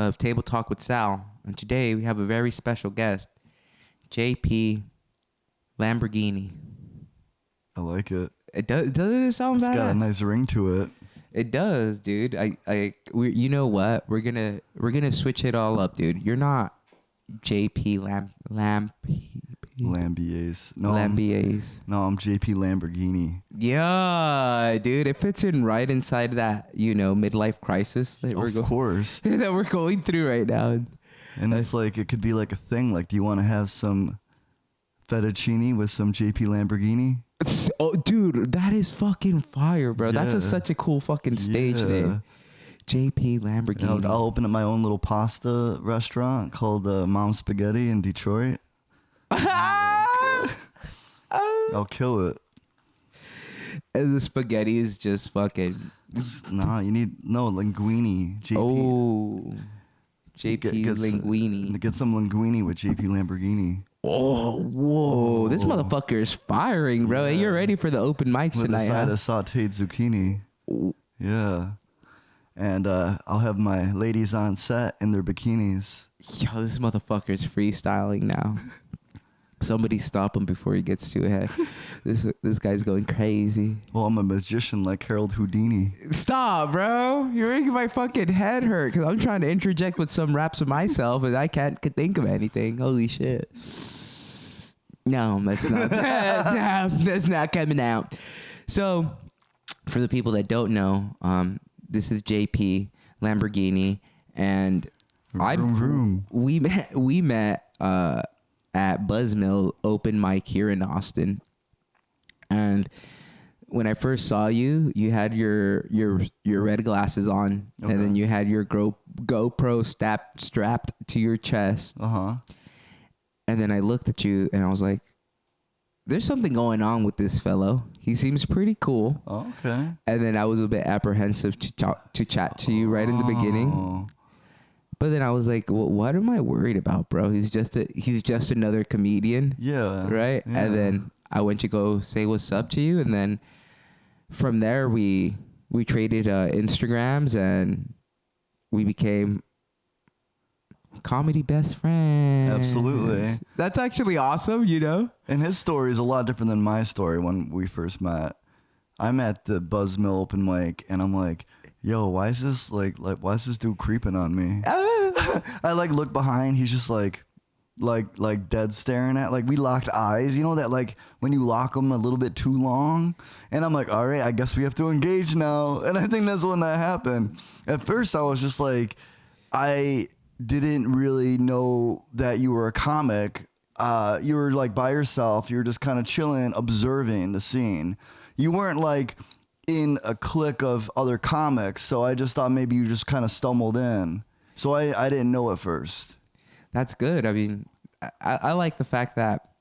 of Table Talk with Sal. And today we have a very special guest, JP Lamborghini. I like it. Doesn't it sound bad? It's got a nice ring to it. It does, dude. You know what? We're gonna switch it all up, dude. You're not JP Lambiase. No, Lambiase. I'm JP Lamborghini. Yeah, dude. It fits in right inside that, midlife crisis that Of course. that we're going through right now. And it's like, it could be like a thing. Like, do you want to have some fettuccine with some JP Lamborghini? Oh, dude, that is fucking fire, bro. Yeah. That's such a cool fucking stage name. JP Lamborghini. I'll open up my own little pasta restaurant called Mom Spaghetti in Detroit. I'll kill it. And the spaghetti is just fucking... Nah, you need... No, linguine. JP. Oh. JP Linguini. Get some linguine with JP Lamborghini. Oh, whoa. This motherfucker is firing, bro. Yeah. Hey, you're ready for the open mics with tonight, a side of sauteed zucchini. Ooh. Yeah. And I'll have my ladies on set in their bikinis. Yo, this motherfucker's freestyling now. Somebody stop him before he gets too ahead. This guy's going crazy. Well, I'm a magician like Harold Houdini. Stop, bro. You're making my fucking head hurt because I'm trying to interject with some raps of myself and I can't think of anything. Holy shit. No, that's not. No, that's not coming out. So, for the people that don't know, this is JP Lamborghini, and we met at Buzzmill open mic here in Austin, and when I first saw you, you had your red glasses on, okay. And then you had your GoPro strapped to your chest. And then I looked at you and I was like, there's something going on with this fellow. He seems pretty cool. Okay. And then I was a bit apprehensive to chat to you right in the beginning. But then I was like, well, what am I worried about, bro? He's just another comedian. Yeah. Right? Yeah. And then I went to go say what's up to you. And then from there, we traded Instagrams and we became comedy best friends. Absolutely. That's actually awesome, And his story is a lot different than my story when we first met. I'm at the Buzzmill open mic and I'm like, yo, why is this why is this dude creeping on me? I look behind, he's just like dead staring at, we locked eyes, that when you lock them a little bit too long, and I'm like, all right, I guess we have to engage now. And I think that's when that happened. At first I was just like, I didn't really know that you were a comic. You were by yourself, you were just kind of chilling, observing the scene. You weren't in a clique of other comics, so I just thought maybe you just kind of stumbled in. So I didn't know at first. That's good. I mean, I like the fact that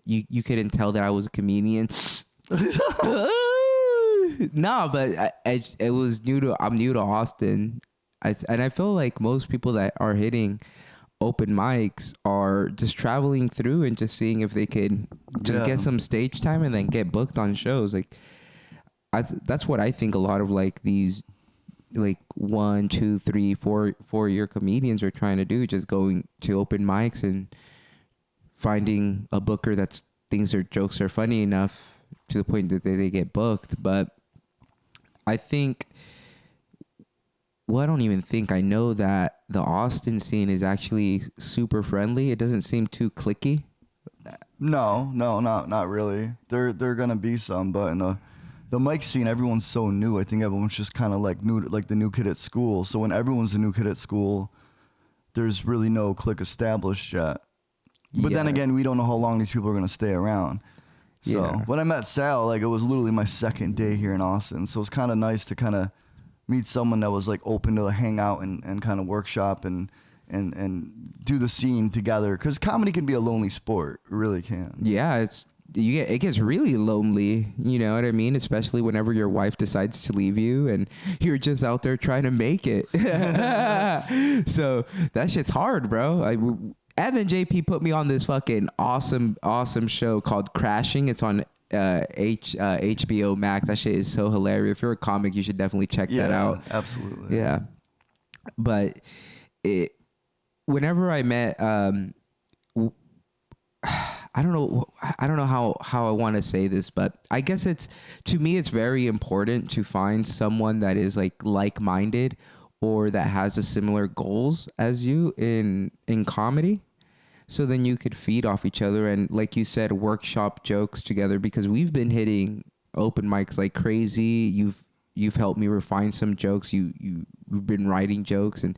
you couldn't tell that I was a comedian. No, but it was I'm new to Austin. And I feel like most people that are hitting open mics are just traveling through and just seeing if they could just get some stage time and then get booked on shows. That's what I think a lot of these 1, 2, 3, 4 year comedians are trying to do, just going to open mics and finding a booker that thinks their jokes are funny enough to the point that they get booked. But I think, well, I don't even think, I know that the Austin scene is actually super friendly. It doesn't seem too cliquey. No, not really. There gonna be some, but in the mic scene, everyone's so new. I think everyone's just kind of new, like the new kid at school. So when everyone's the new kid at school, there's really no clique established yet. But then again, we don't know how long these people are gonna stay around. So when I met Sal, it was literally my second day here in Austin. So it's kind of nice to kind of meet someone that was open to hang out and kind of workshop and do the scene together. Because comedy can be a lonely sport. It really can. Yeah, it gets really lonely, you know what I mean? Especially whenever your wife decides to leave you and you're just out there trying to make it. So that shit's hard, bro. And then JP put me on this fucking awesome show called Crashing. It's on HBO Max. That shit is so hilarious. If you're a comic, you should definitely check that out. Absolutely. Yeah. But whenever I met, I don't know how I want to say this, but I guess to me, it's very important to find someone that is like-minded or that has a similar goals as you in comedy. So then you could feed off each other and, like you said, workshop jokes together, because we've been hitting open mics like crazy. You've helped me refine some jokes. You've been writing jokes, and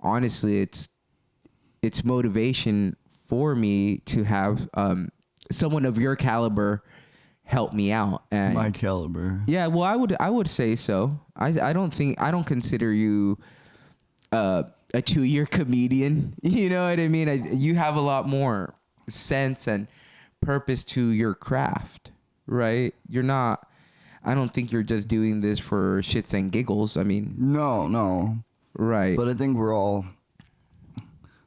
honestly, it's motivation for me to have someone of your caliber help me out. And my caliber. Yeah, well, I would say so. I don't consider you a 2-year comedian. You know what I mean? You have a lot more sense and purpose to your craft, right? You're not. I don't think you're just doing this for shits and giggles. I mean, No. Right. But I think we're all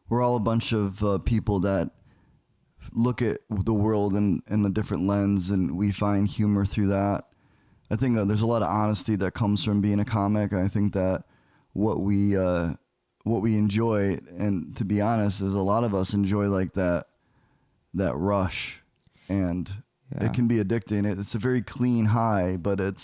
a bunch of people that look at the world in a different lens, and we find humor through that. I think there's a lot of honesty that comes from being a comic. I think that what we enjoy, and to be honest, is a lot of us enjoy like that rush, and it can be addicting. It's a very clean high, but it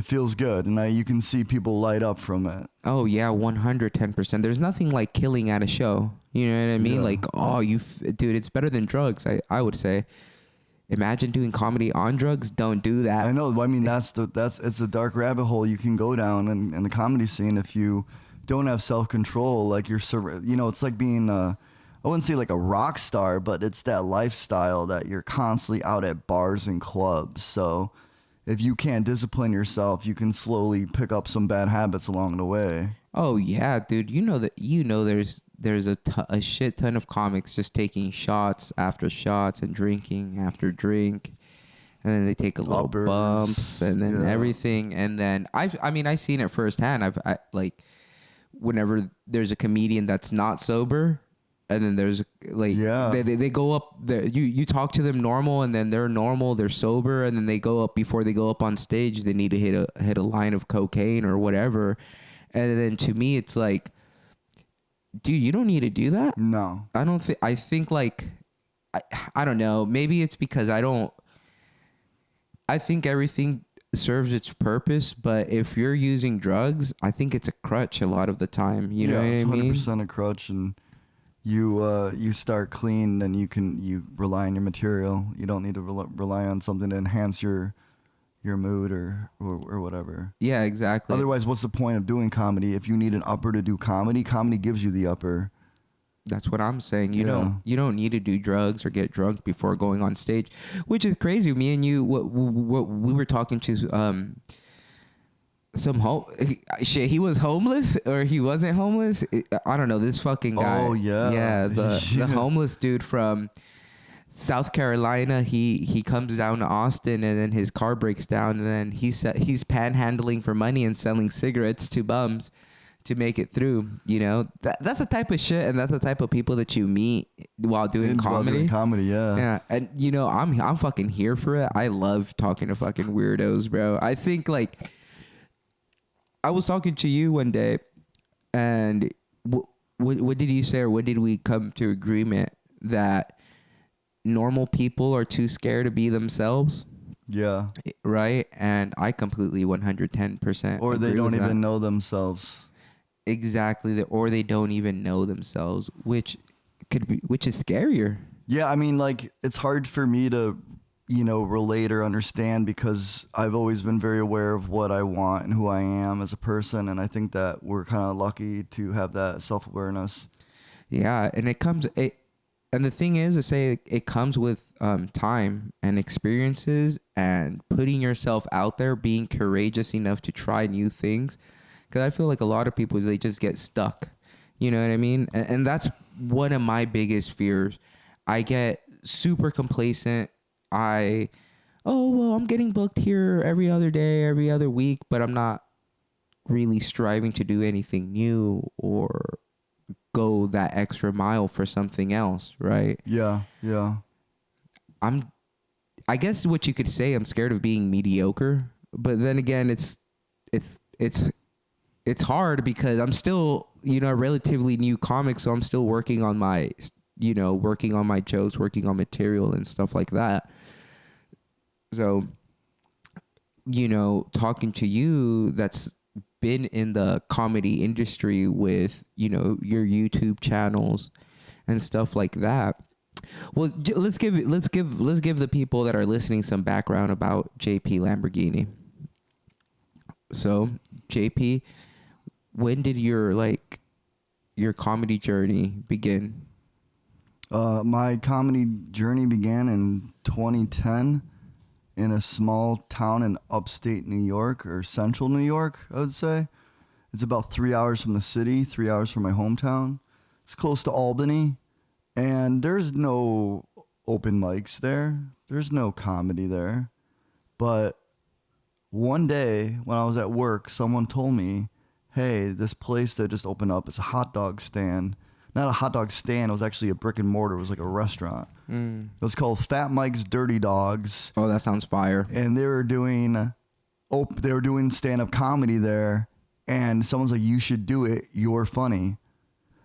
feels good, and you can see people light up from it. Oh yeah, 110%. There's nothing like killing at a show. You know what I mean? Yeah. Like, dude, it's better than drugs. I would say. Imagine doing comedy on drugs. Don't do that. I know. I mean, it's a dark rabbit hole you can go down in the comedy scene if you don't have self-control. Like it's like being I wouldn't say like a rock star, but it's that lifestyle that you're constantly out at bars and clubs. So if you can't discipline yourself, you can slowly pick up some bad habits along the way. Oh yeah, dude. There's a shit ton of comics just taking shots after shots and drinking after drink, and then they take a little bumps and then everything, and then I've seen it firsthand. I like whenever there's a comedian that's not sober, and then there's they go up there. You talk to them normal, and then they're normal, they're sober, and then they go up before they go up on stage. They need to hit a line of cocaine or whatever, and then to me it's like, dude, you don't need to do that. No, I don't think. I think like I don't know. Maybe it's because I don't. I think everything serves its purpose, but if you're using drugs, I think it's a crutch a lot of the time. You know what I mean? 100% a crutch, and you start clean, then you rely on your material. You don't need to rely on something to enhance your mood or whatever. Yeah, exactly. Otherwise, what's the point of doing comedy? If you need an upper to do comedy gives you the upper. That's what I'm saying. You don't need to do drugs or get drunk before going on stage, which is crazy. Me and you, what we were talking to he was homeless or he wasn't homeless. I don't know, this fucking guy. Oh yeah. Yeah, the homeless dude from South Carolina. He comes down to Austin, and then his car breaks down, and then he's panhandling for money and selling cigarettes to bums to make it through. You know, that's the type of shit, and that's the type of people that you meet while doing comedy. Yeah. And I'm fucking here for it. I love talking to fucking weirdos, bro. I think like I was talking to you one day, and what did you say, or what did we come to agreement that normal people are too scared to be themselves? Yeah. Right? And I completely 110%. Or they don't even know themselves. Exactly. Or they don't even know themselves, which is scarier. Yeah, I mean, like, it's hard for me to, relate or understand, because I've always been very aware of what I want and who I am as a person. And I think that we're kind of lucky to have that self-awareness. Yeah. And and the thing is, I say it comes with time and experiences and putting yourself out there, being courageous enough to try new things. Because I feel like a lot of people, they just get stuck. You know what I mean? And that's one of my biggest fears. I get super complacent. I'm getting booked here every other day, every other week, but I'm not really striving to do anything new or go that extra mile for something else, right? Yeah. I guess what you could say, I'm scared of being mediocre, but then again, it's hard because I'm still a relatively new comic, so I'm still working on my, working on my jokes, working on material and stuff like that. So, talking to you that's been in the comedy industry with, your YouTube channels and stuff like that. Well, let's give the people that are listening some background about JP Lamborghini. So, JP, when did your comedy journey begin? My comedy journey began in 2010 in a small town in upstate New York, or central New York, I would say. It's about 3 hours from the city, 3 hours from my hometown. It's close to Albany, and there's no open mics there. There's no comedy there. But one day when I was at work, someone told me, hey, this place that just opened up is a hot dog stand. Not a hot dog stand, it was actually a brick and mortar. It was like a restaurant. It was called Fat Mike's Dirty Dogs. Oh, that sounds fire. And they were doing stand-up comedy there. And someone's like, you should do it. You're funny.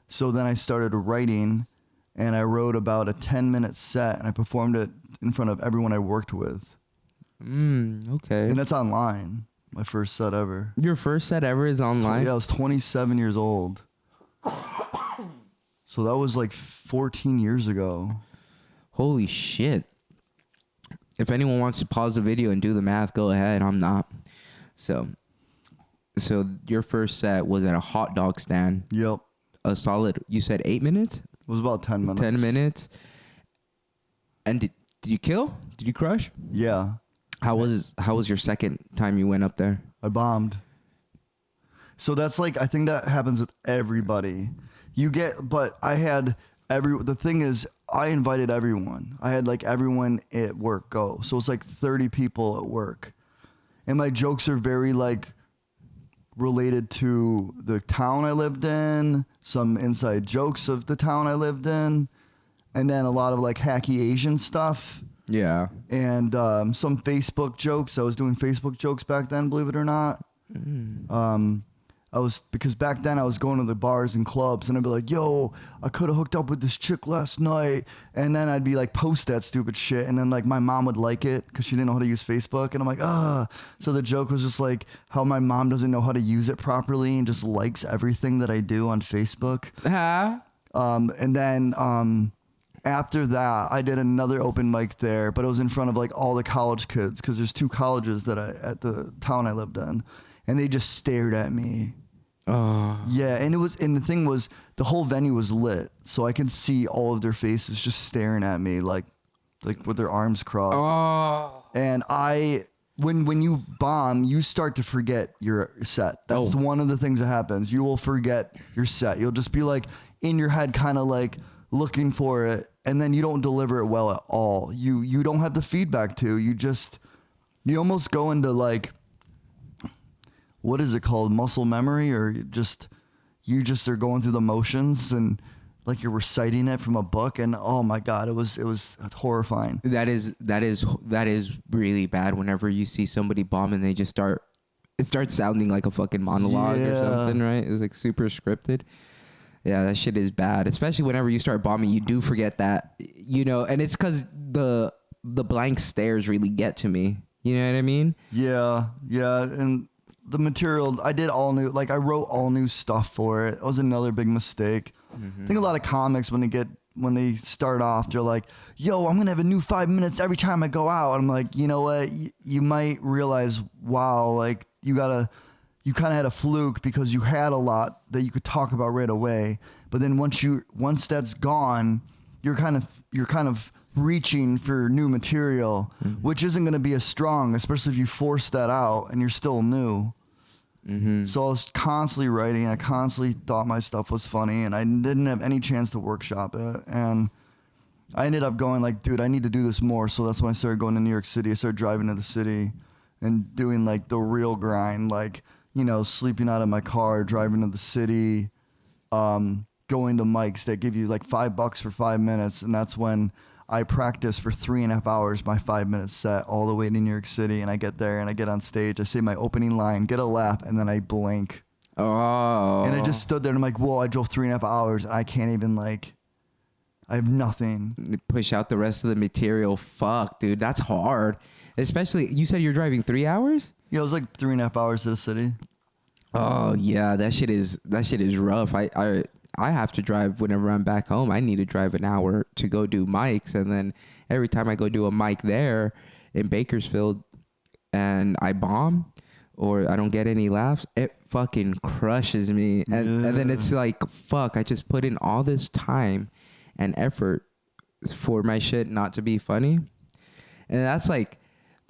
So then I started writing, and I wrote about a 10-minute set, and I performed it in front of everyone I worked with. Okay. And that's online. My first set ever. Your first set ever is online? Yeah, I was 27 years old. So that was like 14 years ago. Holy shit. If anyone wants to pause the video and do the math, go ahead. I'm not. So your first set was at a hot dog stand. Yep. A solid, you said 8 minutes? It was about 10 minutes. 10 minutes. And did you kill? Did you crush? Yeah. How was your second time you went up there? I bombed. So that's like, I think that happens with everybody. But I had the thing is, I invited everyone. I had like everyone at work go. So it's like 30 people at work. And my jokes are very like related to the town I lived in, some inside jokes of the town I lived in, and then a lot of like hacky Asian stuff. Yeah. And some Facebook jokes. I was doing Facebook jokes back then, believe it or not. Because back then I was going to the bars and clubs, and I'd be like, yo, I could have hooked up with this chick last night. And then I'd be like, post that stupid shit. And then like my mom would like it because she didn't know how to use Facebook. And I'm like, So the joke was just like how my mom doesn't know how to use it properly and just likes everything that I do on Facebook. And then after that, I did another open mic there, but it was in front of like all the college kids, because there's 2 colleges at the town I lived in, and they just stared at me. Oh. Yeah, and the thing was, the whole venue was lit, so I could see all of their faces just staring at me, like with their arms crossed. Oh. And when you bomb, you start to forget your set. That's one of the things that happens. You will forget your set. You'll just be like in your head, kind of like looking for it, and then you don't deliver it well at all. You don't have the feedback to. You almost go into like, what is it called? Muscle memory, or you just are going through the motions and like you're reciting it from a book. And oh my God, it was horrifying. That is really bad whenever you see somebody bomb and it starts sounding like a fucking monologue or something, right? It's like super scripted. Yeah, that shit is bad. Especially whenever you start bombing, you do forget that, and it's because the blank stares really get to me. You know what I mean? Yeah. And the material, I did all new, like I wrote all new stuff for it. It was another big mistake. I think a lot of comics, when they start off, they're like, yo, I'm going to have a new 5 minutes every time I go out. I'm like, you know what? You might realize, wow, like you kind of had a fluke because you had a lot that you could talk about right away. But then once that's gone, you're kind of reaching for new material, which isn't going to be as strong, especially if you force that out and you're still new. So I was constantly writing. I constantly thought my stuff was funny, and I didn't have any chance to workshop it. And I ended up going like, dude, I need to do this more. So that's when I started going to New York City. I started driving to the city and doing like the real grind, like, sleeping out of my car, driving to the city, going to mics that give you like $5 for 5 minutes. And that's when I practice for 3.5 hours my 5-minute set all the way to New York City, and I get there and I get on stage. I say my opening line, get a laugh, and then I blank. Oh. And I just stood there and I'm like, whoa, I drove 3.5 hours and I can't even like, I have nothing. Push out the rest of the material. Fuck, dude, that's hard. Especially, you said you're driving 3 hours? Yeah, it was like 3.5 hours to the city. Oh yeah, that shit is rough. I have to drive whenever I'm back home. I need to drive an hour to go do mics, and then every time I go do a mic there in Bakersfield and I bomb or I don't get any laughs, it fucking crushes me. And then it's like, fuck, I just put in all this time and effort for my shit not to be funny. And that's like,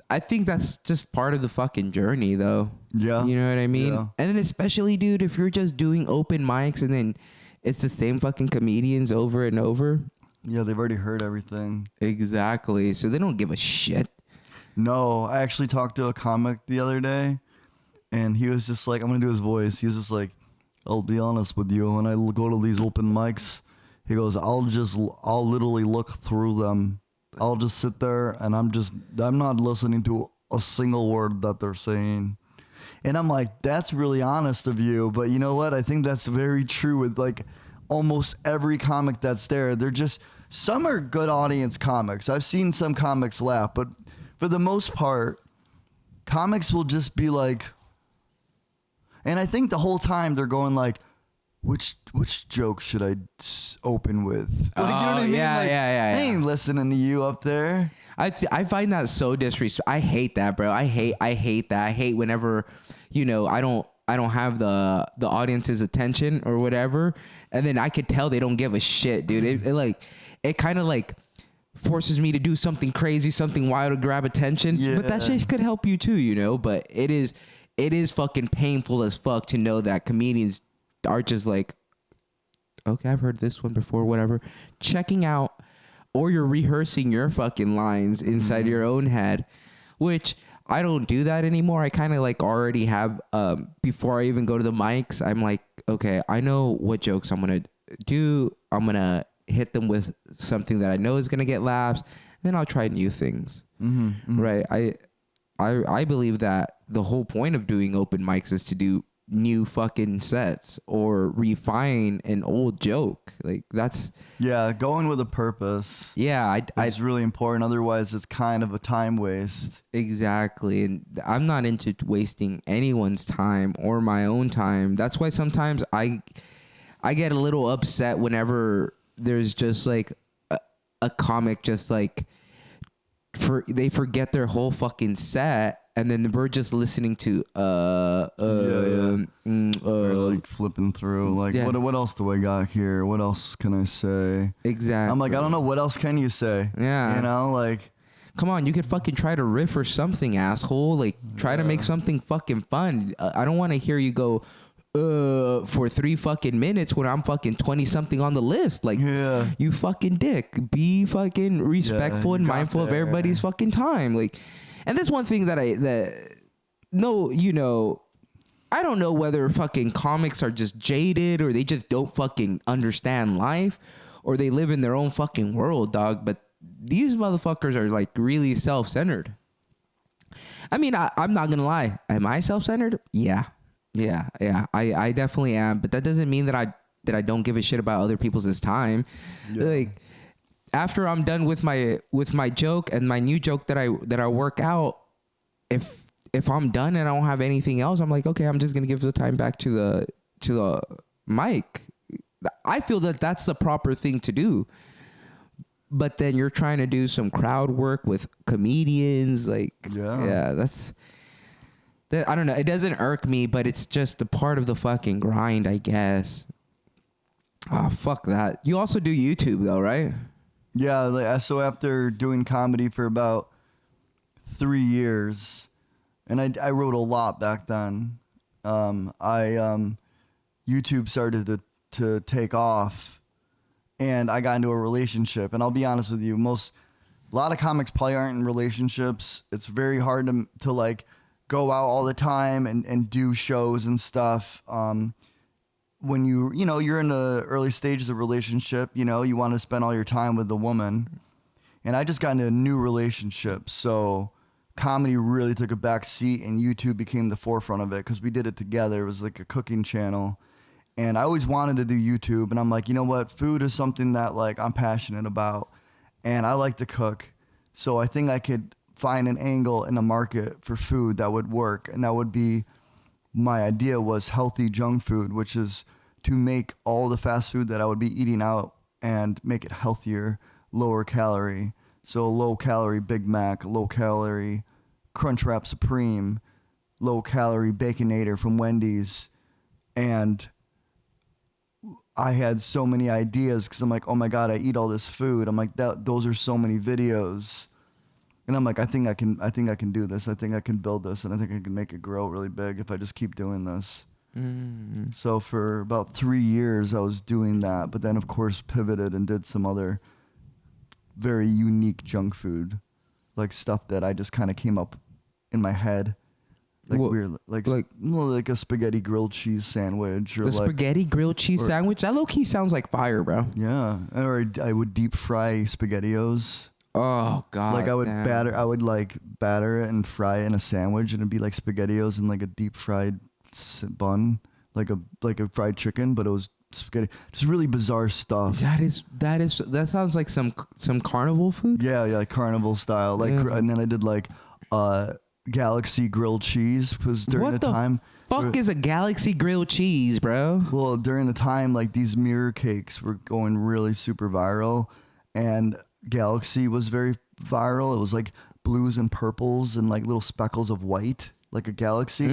I think that's just part of the fucking journey, though. Yeah. You know what I mean? Yeah. And then especially, dude, if you're just doing open mics and then it's the same fucking comedians over and over. Yeah, they've already heard everything. Exactly. So they don't give a shit. No, I actually talked to a comic the other day, and he was just like, I'm going to do his voice. He was just like, I'll be honest with you. When I go to these open mics, he goes, I'll literally look through them. I'll just sit there and I'm not listening to a single word that they're saying. And I'm like, that's really honest of you. But you know what? I think that's very true with like almost every comic that's there. They're just, some are good audience comics. I've seen some comics laugh, but for the most part, comics will just be like, and I think the whole time they're going like, which joke should I open with? Like, you know what I mean? Yeah, like, yeah. I ain't listening to you up there. I find that so disrespectful. I hate that, bro. I hate that. I hate whenever, you know, I don't have the audience's attention or whatever, and then I could tell they don't give a shit, dude. It kind of like forces me to do something crazy, something wild to grab attention. Yeah. But that shit could help you too, you know. But it is fucking painful as fuck to know that comedians are just like, okay, I've heard this one before, whatever. Checking out, or you're rehearsing your fucking lines inside your own head, which I don't do that anymore. I kind of like already have, before I even go to the mics, I'm like, okay, I know what jokes I'm going to do. I'm going to hit them with something that I know is going to get laughs. Then I'll try new things. Right. I believe that the whole point of doing open mics is to do new fucking sets or refine an old joke. Like that's, yeah, going with a purpose. Yeah, it's really important. Otherwise, it's kind of a time waste. Exactly. And I'm not into wasting anyone's time or my own time. That's why sometimes I get a little upset whenever there's just like a comic just like they forget their whole fucking set. And then we're just listening to or like flipping through like, what else do I got here? What else can I say? Exactly. I'm like, I don't know, what else can you say? Yeah, you know, like, come on, you could fucking try to riff or something, asshole. Like, try to make something fucking fun. I don't want to hear you go for 3 fucking minutes when I'm fucking 20 something on the list. Like, you fucking dick. Be fucking respectful and mindful of everybody's fucking time. Like, and that's one thing that I don't know whether fucking comics are just jaded or they just don't fucking understand life or they live in their own fucking world, dog. But these motherfuckers are like really self-centered. I mean, I'm not gonna lie. Am I self-centered? Yeah. I definitely am. But that doesn't mean that I don't give a shit about other people's time. Yeah. Like, after I'm done with my joke and my new joke that I work out, if I'm done and I don't have anything else, I'm like, okay, I'm just gonna give the time back to the mic. I feel that that's the proper thing to do. But then you're trying to do some crowd work with comedians, like, that's I don't know. It doesn't irk me, but it's just a part of the fucking grind, I guess. Oh, fuck that. You also do YouTube though, right? Yeah, like, so after doing comedy for about 3 years, and I wrote a lot back then, YouTube started to take off, and I got into a relationship. And I'll be honest with you, a lot of comics probably aren't in relationships. It's very hard to like go out all the time and do shows and stuff. When you're in the early stages of relationship, you want to spend all your time with the woman. And I just got into a new relationship. So comedy really took a back seat and YouTube became the forefront of it because we did it together. It was like a cooking channel. And I always wanted to do YouTube. And I'm like, you know what? Food is something that like I'm passionate about. And I like to cook. So I think I could find an angle in the market for food that would work. And that would be, my idea was healthy junk food, which is to make all the fast food that I would be eating out and make it healthier, lower calorie. So low calorie Big Mac, low calorie Crunchwrap Supreme, low calorie Baconator from Wendy's. And I had so many ideas because I'm like, oh my God, I eat all this food. I'm like, those are so many videos. And I'm like, I think I can do this. I think I can build this, and I think I can make it grow really big if I just keep doing this. Mm. So for about 3 years, I was doing that, but then of course pivoted and did some other very unique junk food, like stuff that I just kind of came up in my head, like weird, like a spaghetti grilled cheese sandwich, or the like spaghetti grilled cheese sandwich. That low key sounds like fire, bro. Yeah, or I would deep fry SpaghettiOs. Oh God! Like I would damn. batter it and fry it in a sandwich, and it'd be like SpaghettiOs in like a deep fried bun, like a fried chicken, but it was spaghetti. Just really bizarre stuff. That sounds like some carnival food. Yeah, like carnival style. Like, and then I did like Galaxy grilled cheese was during What the time. Fuck is a Galaxy grilled cheese, bro? Well, during the time, like these mirror cakes were going really super viral, and Galaxy was very viral. It was like blues and purples and like little speckles of white, like a galaxy.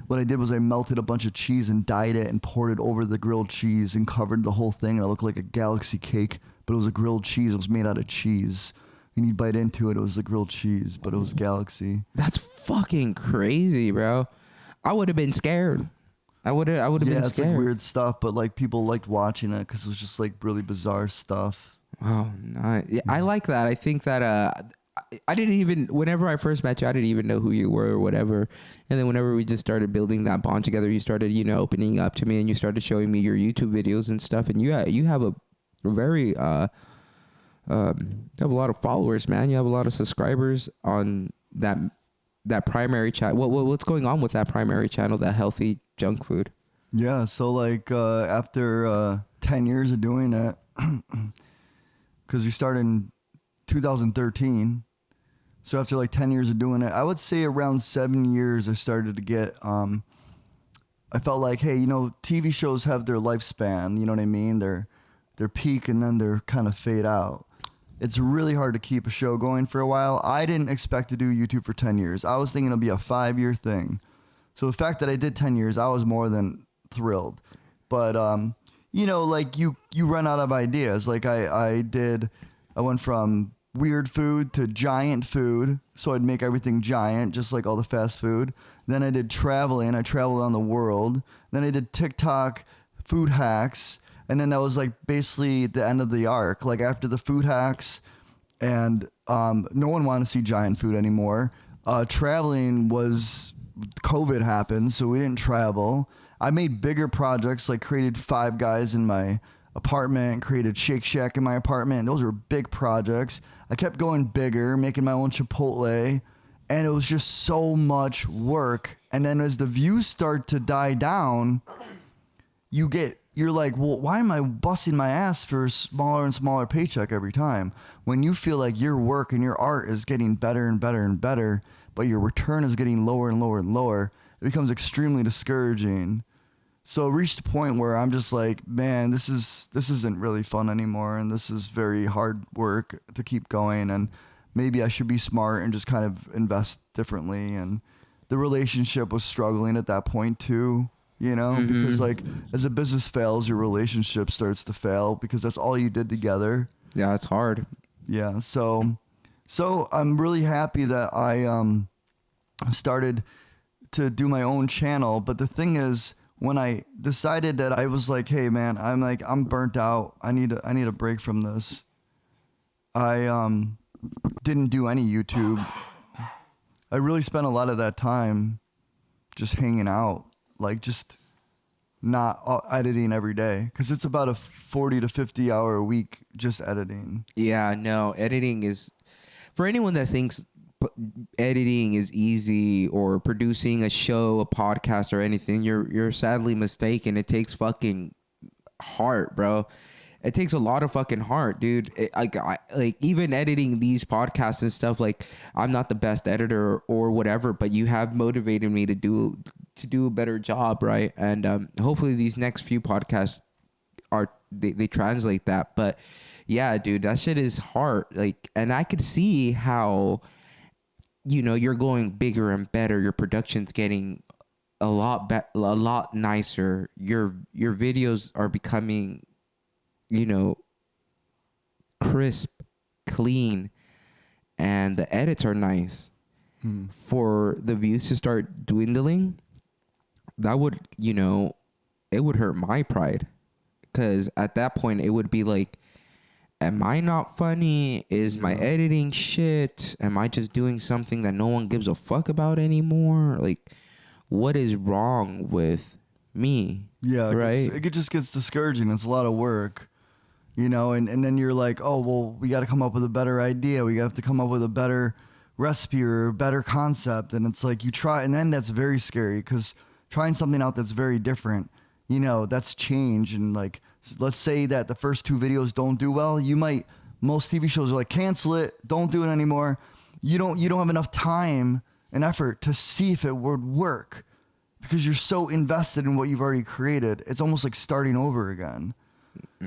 What I did was I melted a bunch of cheese and dyed it and poured it over the grilled cheese and covered the whole thing, and it looked like a galaxy cake, but it was a grilled cheese. It was made out of cheese. And you bite into it, it was a grilled cheese, but it was Galaxy. That's fucking crazy, bro. I would have been scared. I would have been scared. Yeah, it's like weird stuff, but like people liked watching it because it was just like really bizarre stuff. Oh, nice. Yeah, I like that. I think that I didn't even, whenever I first met you, I didn't even know who you were or whatever. And then whenever we just started building that bond together, you started, opening up to me, and you started showing me your YouTube videos and stuff. And you have a very, you have a lot of followers, man. You have a lot of subscribers on that primary channel. What's going on with that primary channel, that healthy junk food? Yeah, so like after 10 years of doing it, because we started in 2013. So after like 10 years of doing it, I would say around 7 years, I started to get, I felt like, hey, TV shows have their lifespan, you know what I mean? Their peak, and then they're kind of fade out. It's really hard to keep a show going for a while. I didn't expect to do YouTube for 10 years. I was thinking it'll be a 5-year thing. So the fact that I did 10 years, I was more than thrilled. But, like you run out of ideas. Like I went from weird food to giant food. So I'd make everything giant, just like all the fast food. Then I did traveling. I traveled around the world. Then I did TikTok food hacks. And then that was like basically the end of the arc. Like after the food hacks, and no one wanted to see giant food anymore. Traveling was, COVID happened, so we didn't travel. I made bigger projects, like created Five Guys in my apartment, created Shake Shack in my apartment. Those were big projects. I kept going bigger, making my own Chipotle, and it was just so much work. And then as the views start to die down, you're like, well, why am I busting my ass for a smaller and smaller paycheck every time? When you feel like your work and your art is getting better and better and better, but your return is getting lower and lower and lower, it becomes extremely discouraging. So it reached a point where I'm just like, man, this isn't really fun anymore, and this is very hard work to keep going, and maybe I should be smart and just kind of invest differently. And the relationship was struggling at that point too, because like as a business fails, your relationship starts to fail because that's all you did together. Yeah, it's hard. Yeah, so I'm really happy that I started to do my own channel, but the thing is, when I decided that, I was like, hey man, I'm burnt out. I need a break from this. I didn't do any YouTube. I really spent a lot of that time just hanging out, like just not editing every day, because it's about a 40 to 50 hour a week just editing. Yeah, no, editing is, for anyone that thinks editing is easy or producing a show, a podcast, or anything. You're sadly mistaken. It takes fucking heart, bro. It takes a lot of fucking heart, dude. Like even editing these podcasts and stuff. Like I'm not the best editor or whatever, but you have motivated me to do a better job, right? And hopefully these next few podcasts they translate that. But yeah, dude, that shit is hard. Like, and I could see how, you're going bigger and better. Your production's getting a lot nicer. Your videos are becoming, crisp, clean, and the edits are nice. For the views to start dwindling, that would, it would hurt my pride. Because at that point, it would be like, am I not funny? Is my editing shit? Am I just doing something that no one gives a fuck about anymore? Like, what is wrong with me? Yeah, right? It just gets discouraging. It's a lot of work, and then you're like, oh, well, we got to come up with a better idea. We have to come up with a better recipe or a better concept. And it's like you try, and then that's very scary because trying something out that's very different, that's change. And like, let's say that the first 2 videos don't do well. Most TV shows are like, cancel it, don't do it anymore. You don't have enough time and effort to see if it would work because you're so invested in what you've already created. It's almost like starting over again.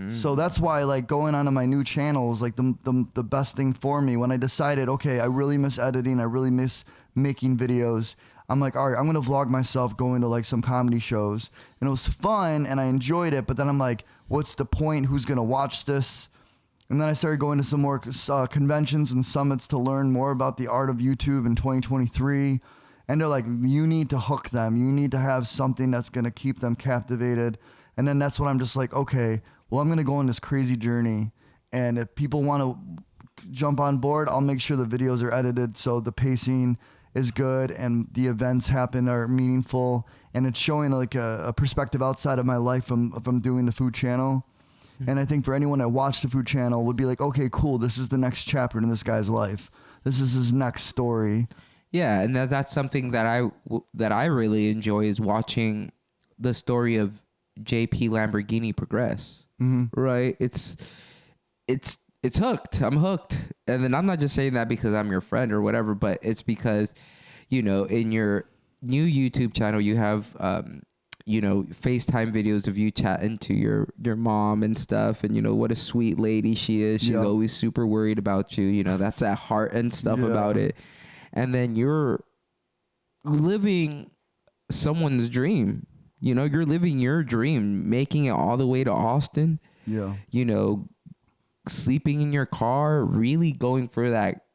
So that's why, like, going onto my new channel is like the best thing for me. When I decided, okay, I really miss editing, I really miss making videos, I'm like, all right, I'm going to vlog myself going to like some comedy shows. And it was fun and I enjoyed it. But then I'm like, what's the point? Who's going to watch this? And then I started going to some more conventions and summits to learn more about the art of YouTube in 2023. And they're like, you need to hook them. You need to have something that's going to keep them captivated. And then that's when I'm just like, okay, well, I'm going to go on this crazy journey. And if people want to jump on board, I'll make sure the videos are edited so the pacing is good and the events are meaningful. And it's showing like a perspective outside of my life from doing the food channel. And I think for anyone that watched the food channel would be like, okay, cool. This is the next chapter in this guy's life. This is his next story. Yeah. And that's something that I really enjoy is watching the story of JP Lamborghini progress. Right. It's hooked. I'm hooked. And then I'm not just saying that because I'm your friend or whatever, but it's because, in your new YouTube channel, you have, FaceTime videos of you chatting to your mom and stuff. And, what a sweet lady she is. She's always super worried about you. That's that heart and stuff about it. And then you're living someone's dream. You're living your dream, making it all the way to Austin. Yeah. Sleeping in your car, really going for that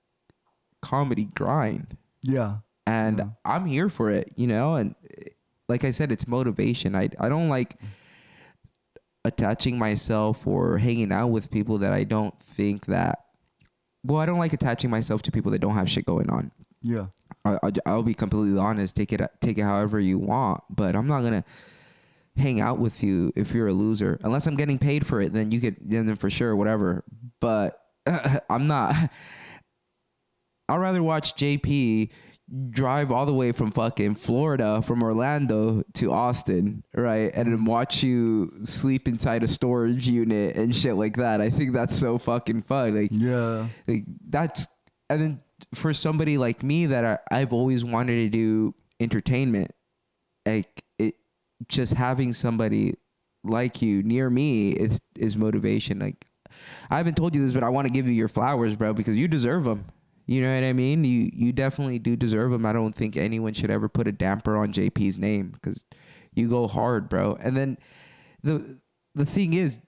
comedy grind. Yeah. And I'm here for it, and like I said, it's motivation. I don't like attaching myself or hanging out with people that I don't think that, I don't like attaching myself to people that don't have shit going on. Yeah. I'll be completely honest. Take it however you want, but I'm not gonna hang out with you if you're a loser. Unless I'm getting paid for it, then for sure, whatever. But I'm not. I'd rather watch JP drive all the way from fucking Florida, from Orlando to Austin, right? And then watch you sleep inside a storage unit and shit like that. I think that's so fucking fun. Like that's, and then for somebody like me that I've always wanted to do entertainment, like just having somebody like you near me is motivation. Like, I haven't told you this, but I want to give you your flowers, bro, because you deserve them. You know what I mean? You definitely do deserve them. I don't think anyone should ever put a damper on JP's name because you go hard, bro. And then the thing is,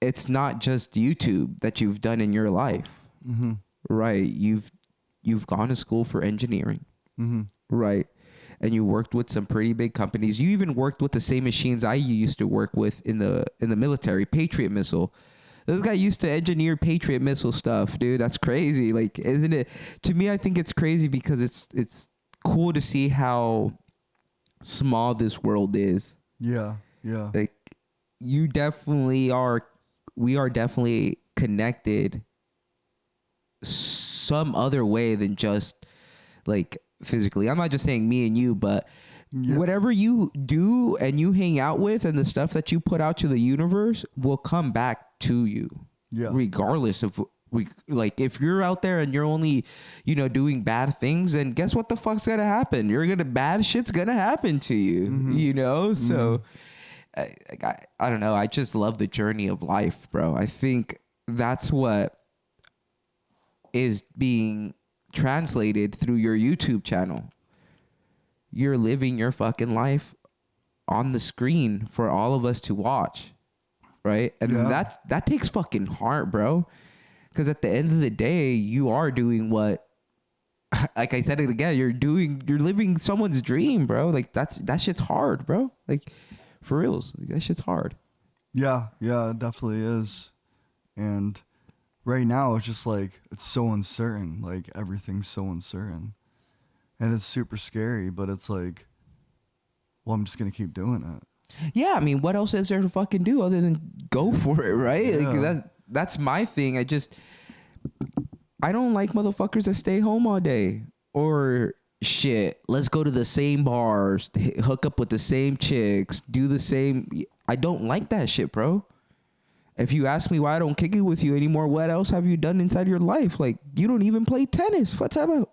it's not just YouTube that you've done in your life, right? You've gone to school for engineering, right? And you worked with some pretty big companies. You even worked with the same machines I used to work with in the military, Patriot missile. This guy used to engineer Patriot missile stuff, dude. That's crazy. Like, isn't it? To me, I think it's crazy because it's cool to see how small this world is. Yeah, yeah. Like, you definitely are. We are definitely connected some other way than just like physically. I'm not just saying me and you, but whatever you do and you hang out with and the stuff that you put out to the universe will come back to you. Yeah. Regardless of like if you're out there and you're only, you know, doing bad things, then guess what the fuck's gonna happen? Bad shit's gonna happen to you. You know? So I don't know. I just love the journey of life, bro. I think that's what is being translated through your YouTube channel. You're living your fucking life on the screen for all of us to watch, right? And that takes fucking heart, bro. Because at the end of the day, you are doing what, like I said it again, you're living someone's dream, bro. Like that shit's hard, bro. Like for reals, like, that shit's hard. Yeah, it definitely is. And right now, it's just like, it's so uncertain. Like everything's so uncertain. And it's super scary, but it's like, well, I'm just going to keep doing it. Yeah, I mean, what else is there to fucking do other than go for it, right? Yeah. Like that's my thing. I don't like motherfuckers that stay home all day. Or shit, let's go to the same bars, hook up with the same chicks, do the same. I don't like that shit, bro. If you ask me why I don't kick it with you anymore, what else have you done inside your life? Like, you don't even play tennis. What's that about?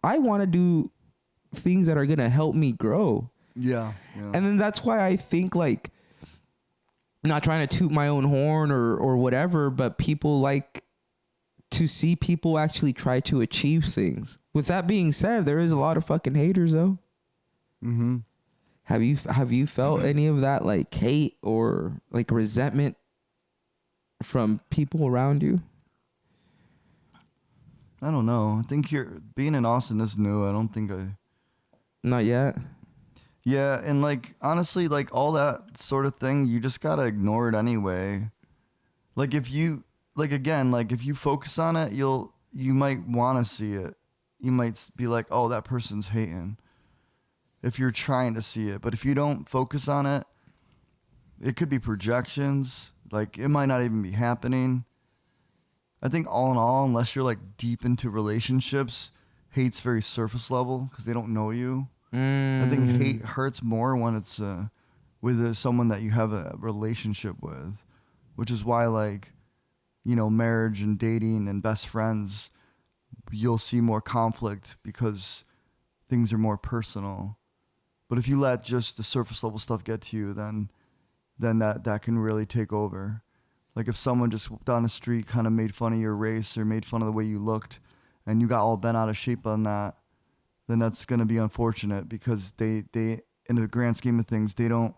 I want to do things that are going to help me grow. Yeah. And then that's why I think, like, not trying to toot my own horn or whatever, but people like to see people actually try to achieve things. With that being said, there is a lot of fucking haters, though. Mm-hmm. Have you felt any of that, like, hate or like resentment from people around you? I don't know. I think being in Austin is new. I don't think Not yet. Yeah, and like honestly, like all that sort of thing, you just gotta ignore it anyway. Like if you focus on it, you might want to see it. You might be like, oh, that person's hating. If you're trying to see it, but if you don't focus on it, it could be projections. Like it might not even be happening. I think all in all, unless you're like deep into relationships, hate's very surface level because they don't know you. I think hate hurts more when it's with someone that you have a relationship with, which is why, like, you know, marriage and dating and best friends, you'll see more conflict because things are more personal. But if you let just the surface level stuff get to you, then that can really take over. Like if someone just down the street kind of made fun of your race or made fun of the way you looked and you got all bent out of shape on that, then that's going to be unfortunate because they in the grand scheme of things, they don't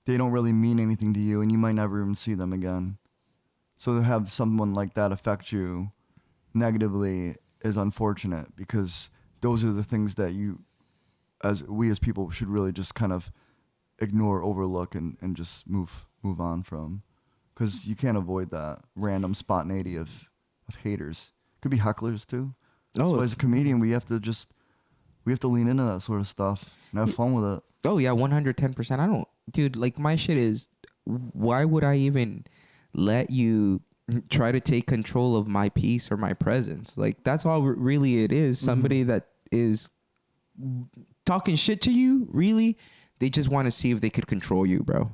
really mean anything to you and you might never even see them again. So to have someone like that affect you negatively is unfortunate because those are the things that we as people should really just kind of ignore, overlook, and just move on from. Because you can't avoid that random spontaneity of haters. Could be hecklers too. So as a comedian, we have to lean into that sort of stuff and have fun with it. Oh yeah, 110%. Dude, like my shit is, why would I even let you try to take control of my peace or my presence? Like that's all really it is. Somebody that is talking shit to you, really, they just want to see if they could control you, bro.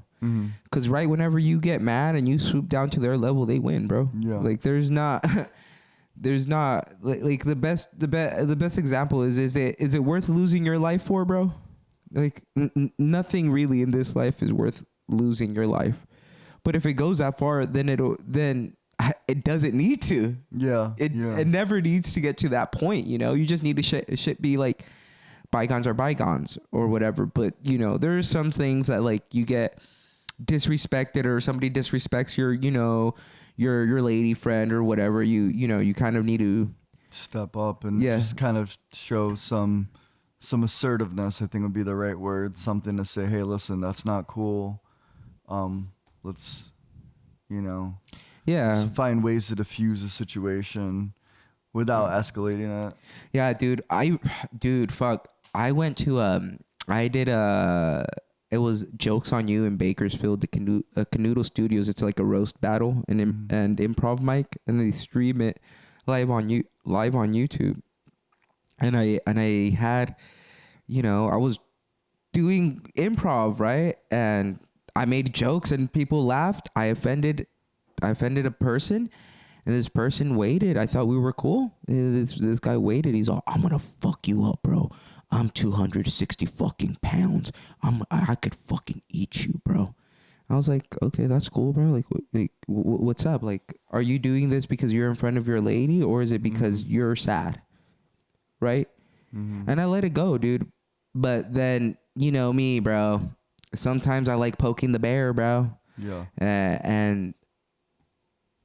Because right whenever you get mad and you swoop down to their level, they win, bro. Yeah. Like there's not like the best example is it worth losing your life for, bro? Like nothing really in this life is worth losing your life. But if it goes that far, then it doesn't need to. Yeah. It never needs to get to that point, you know? You just need to shit be like bygones are bygones or whatever. But, you know, there are some things that like you get disrespected or somebody disrespects your, you know, your lady friend or whatever, you kind of need to step up and just kind of show some assertiveness, I think would be the right word. Something to say, hey, listen, that's not cool. Let's, you know, find ways to diffuse the situation without escalating it. Yeah, dude, fuck. I went to I did a it was Jokes on You in Bakersfield, the Canoodle Studios. It's like a roast battle and improv mic, and they stream it live on YouTube. And I had, I was doing improv, right? And I made jokes and people laughed. I offended a person, and this person waited. I thought we were cool. This guy waited. He's all, "I'm gonna fuck you up, bro. I'm 260 fucking pounds. I could fucking eat you, bro." I was like, "Okay, that's cool, bro. Like what's up? Like, are you doing this because you're in front of your lady, or is it because you're sad?" Right? And I let it go, dude. But then, me, bro. Sometimes I like poking the bear, bro. Yeah. And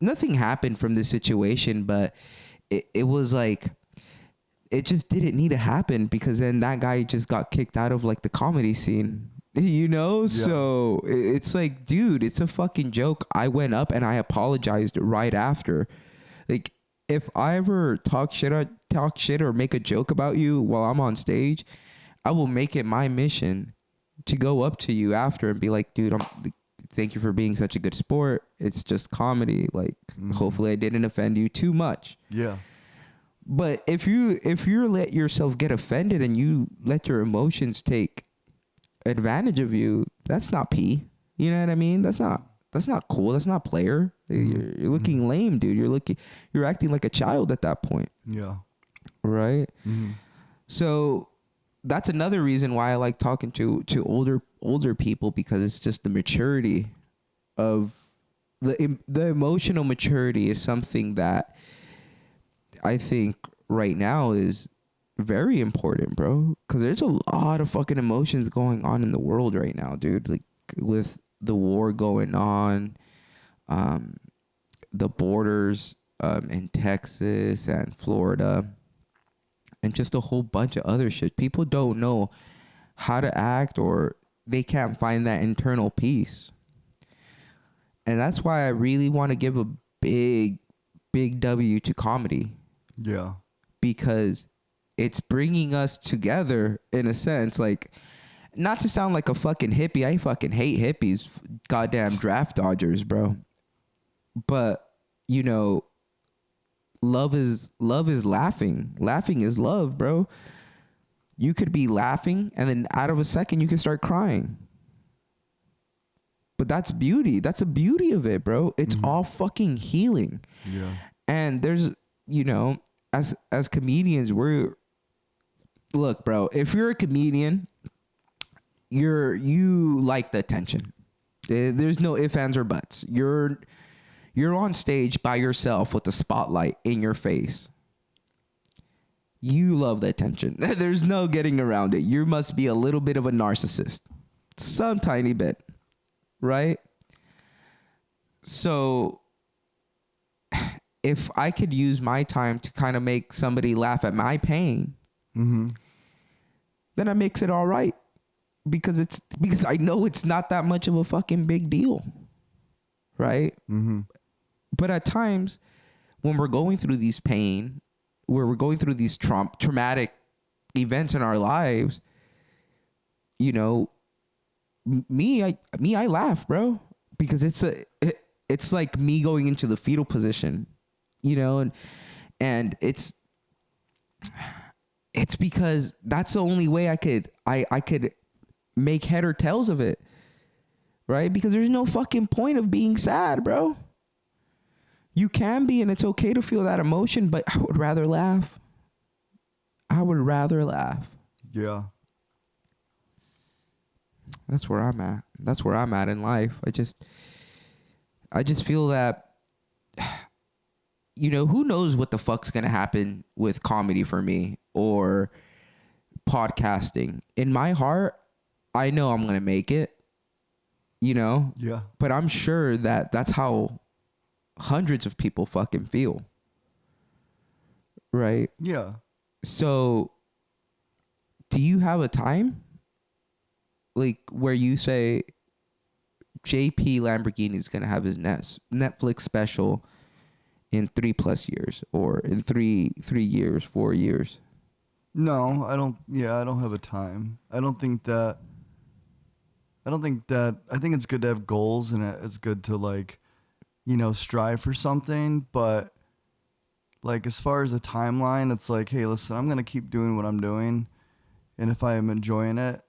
nothing happened from this situation, but it was like, it just didn't need to happen, because then that guy just got kicked out of like the comedy scene, Yeah. So it's like, dude, it's a fucking joke. I went up and I apologized right after. Like, if I ever talk shit or make a joke about you while I'm on stage, I will make it my mission to go up to you after and be like, "Dude, thank you for being such a good sport. It's just comedy. Like, hopefully I didn't offend you too much." Yeah. But if you let yourself get offended and you let your emotions take advantage of you, that's not P. You know what I mean? That's not cool. That's not player. You're looking lame, dude. You're acting like a child at that point. Yeah. Right? So that's another reason why I like talking to older people, because it's just the maturity of the emotional maturity is something that I think right now is very important, bro. Because there's a lot of fucking emotions going on in the world right now, dude. Like, with the war going on, the borders in Texas and Florida, and just a whole bunch of other shit. People don't know how to act, or they can't find that internal peace. And that's why I really want to give a big W to comedy. Yeah. Because it's bringing us together in a sense. Like, not to sound like a fucking hippie. I fucking hate hippies. Goddamn draft dodgers, bro. But, love is laughing. Laughing is love, bro. You could be laughing and then out of a second you can start crying. But that's beauty. That's the beauty of it, bro. It's all fucking healing. Yeah. And there's, as comedians, look, bro, if you're a comedian, you like the attention. There's no ifs, ands, or buts. You're on stage by yourself with the spotlight in your face. You love the attention. There's no getting around it. You must be a little bit of a narcissist. Some tiny bit. Right? So if I could use my time to kind of make somebody laugh at my pain, then that makes it all right. Because I know it's not that much of a fucking big deal. Right? But at times, when we're going through these pain, where we're going through these traumatic events in our lives, I laugh, bro, because it's like me going into the fetal position, and it's because that's the only way I could make head or tails of it, right? Because there's no fucking point of being sad, bro. You can be, and it's okay to feel that emotion, but I would rather laugh. Yeah. That's where I'm at. That's where I'm at in life. I just feel that, who knows what the fuck's going to happen with comedy for me or podcasting. In my heart, I know I'm going to make it, Yeah. but I'm sure that that's how hundreds of people fucking feel. Right? Yeah. So, do you have a time? Like, where you say JP Lamborghini is going to have his Netflix special in 3+ years, or in 3 years, 4 years? No, I don't. Yeah, I don't have a time. I don't think that. I think it's good to have goals, and it's good to like, strive for something. But like as far as a timeline, it's like, hey, listen, I'm gonna keep doing what I'm doing, and if I am enjoying it,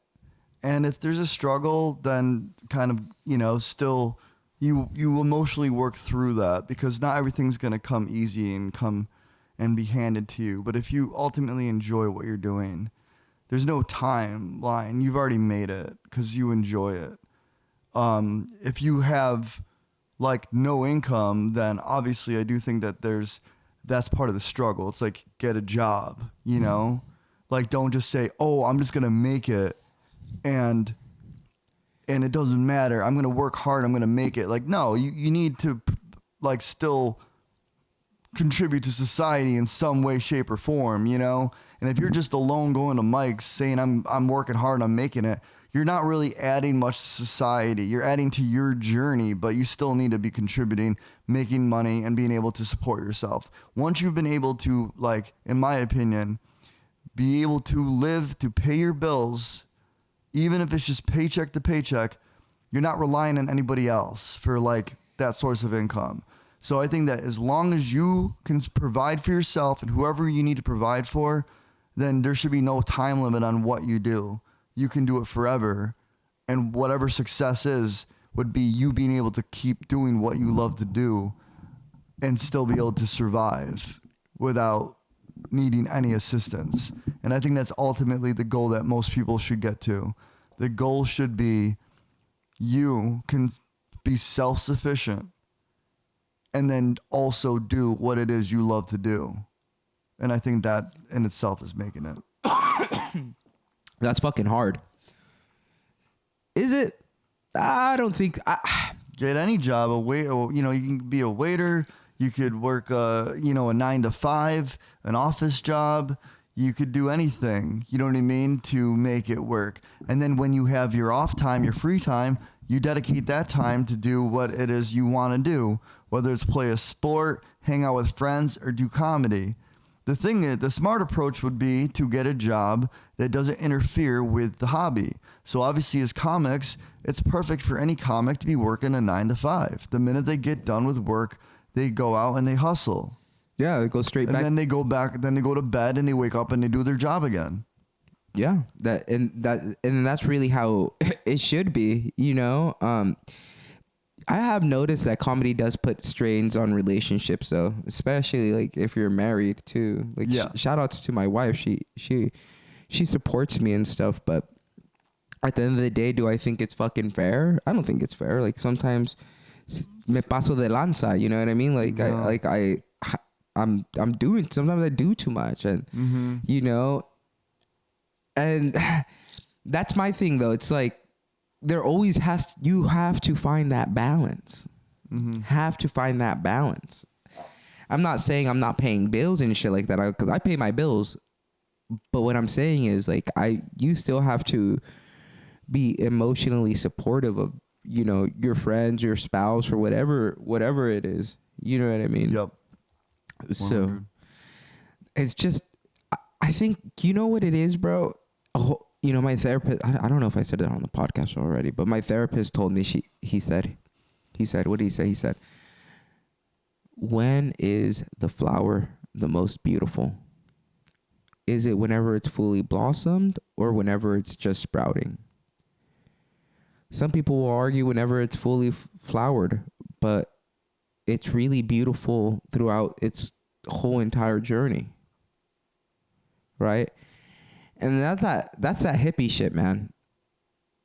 and if there's a struggle, then kind of still you emotionally work through that, because not everything's gonna come easy and be handed to you. But if you ultimately enjoy what you're doing, there's no timeline. You've already made it because you enjoy it. If you have like no income, then obviously I do think that that's part of the struggle. It's like, get a job, like don't just say, oh, I'm just going to make it and it doesn't matter. I'm going to work hard. I'm going to make it. Like, no, you need to like still contribute to society in some way, shape, or form, And if you're just alone going to mics saying I'm working hard and I'm making it, you're not really adding much to society. You're adding to your journey, but you still need to be contributing, making money, and being able to support yourself. Once you've been able to, like, in my opinion, be able to live, to pay your bills, even if it's just paycheck to paycheck, you're not relying on anybody else for like that source of income. So I think that as long as you can provide for yourself and whoever you need to provide for, then there should be no time limit on what you do. You can do it forever. And whatever success is would be you being able to keep doing what you love to do and still be able to survive without needing any assistance. And I think that's ultimately the goal that most people should get to. The goal should be you can be self-sufficient and then also do what it is you love to do. And I think that in itself is making it. That's fucking hard. Is it? I don't think. Get any job. You can be a waiter. You could work, a 9 to 5, an office job. You could do anything, you know what I mean, to make it work. And then when you have your off time, your free time, you dedicate that time to do what it is you want to do, whether it's play a sport, hang out with friends, or do comedy. The thing is, the smart approach would be to get a job that doesn't interfere with the hobby. So obviously as comics, it's perfect for any comic to be working a 9 to 5. The minute they get done with work, they go out and they hustle. Yeah, they go straight back. And then they go back, then they go to bed and they wake up and they do their job again. Yeah, and that's really how it should be, I have noticed that comedy does put strains on relationships, though, especially like if you're married too. Like, yeah. Shout outs to my wife. She supports me and stuff, but at the end of the day, do I think it's fucking fair? I don't think it's fair. Like sometimes me paso de lanza, you know what I mean? Like yeah. I'm doing, sometimes I do too much, and and that's my thing though. It's like there always you have to find that balance. Mm-hmm. Have to find that balance. I'm not saying I'm not paying bills and shit like that, because I pay my bills. But what I'm saying is like you still have to be emotionally supportive of your friends, your spouse, or whatever it is. You know what I mean? Yep. 100. So it's just, I think, you know what it is, bro? My therapist, I don't know if I said it on the podcast already, but my therapist told me, he said, what did he say? He said, when is the flower the most beautiful? Is it whenever it's fully blossomed or whenever it's just sprouting? Some people will argue whenever it's fully flowered, but it's really beautiful throughout its whole entire journey. Right? And that's that hippie shit, man.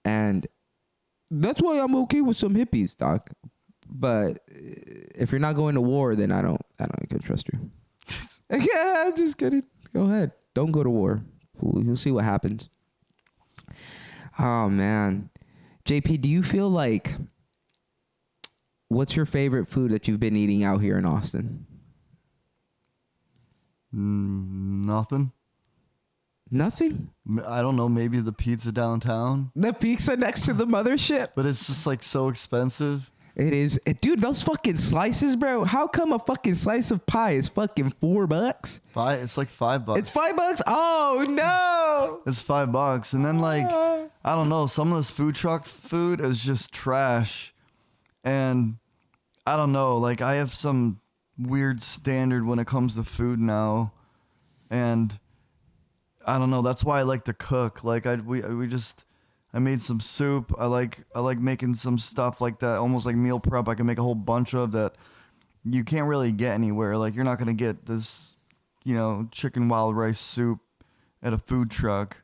And that's why I'm okay with some hippies, doc. But if you're not going to war, then I don't can trust you. Yeah, just kidding. Go ahead. Don't go to war. You'll see what happens. Oh, man. JP, do you feel like, what's your favorite food that you've been eating out here in Austin? Nothing. Nothing? I don't know. Maybe the pizza downtown. The pizza next to the mothership. But it's just like so expensive. It is. Dude, those fucking slices, bro. How come a fucking slice of pie is fucking $4? It's like $5. It's $5? Oh, no. It's $5. And then like, I don't know. Some of this food truck food is just trash. And I don't know. Like, I have some weird standard when it comes to food now. And I don't know. That's why I like to cook. Like, I made some soup. I like making some stuff like that, almost like meal prep. I can make a whole bunch of that you can't really get anywhere. Like, you're not going to get this, chicken wild rice soup at a food truck.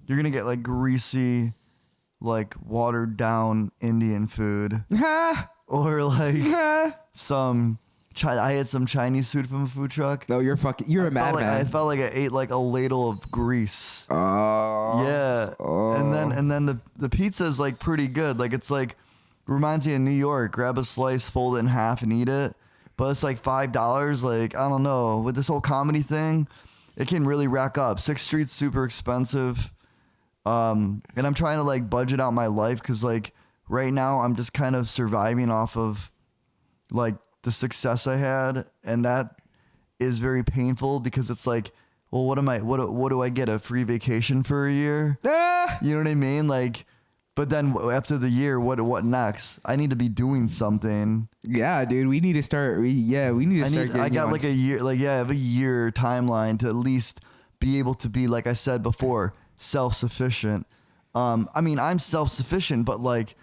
You're going to get like greasy, like watered down Indian food. Or like I had some Chinese food from a food truck. No, you're a madman. I felt like I ate like a ladle of grease. Oh. Yeah. Oh. And then the pizza is like pretty good. Like, it's like, reminds me of New York. Grab a slice, fold it in half and eat it. But it's like $5. Like, I don't know. With this whole comedy thing, it can really rack up. 6th Street's super expensive. And I'm trying to like budget out my life because like right now I'm just kind of surviving off of like the success I had, and that is very painful because it's like, well, what do I get, a free vacation for a year? You know what I mean? Like, but then after the year, what next? I need to be doing something. Yeah, dude, we need to start. We need to start. I got like a year. Like, I have a year timeline to at least be able to be, like I said before, self-sufficient. I mean, I'm self-sufficient, but like,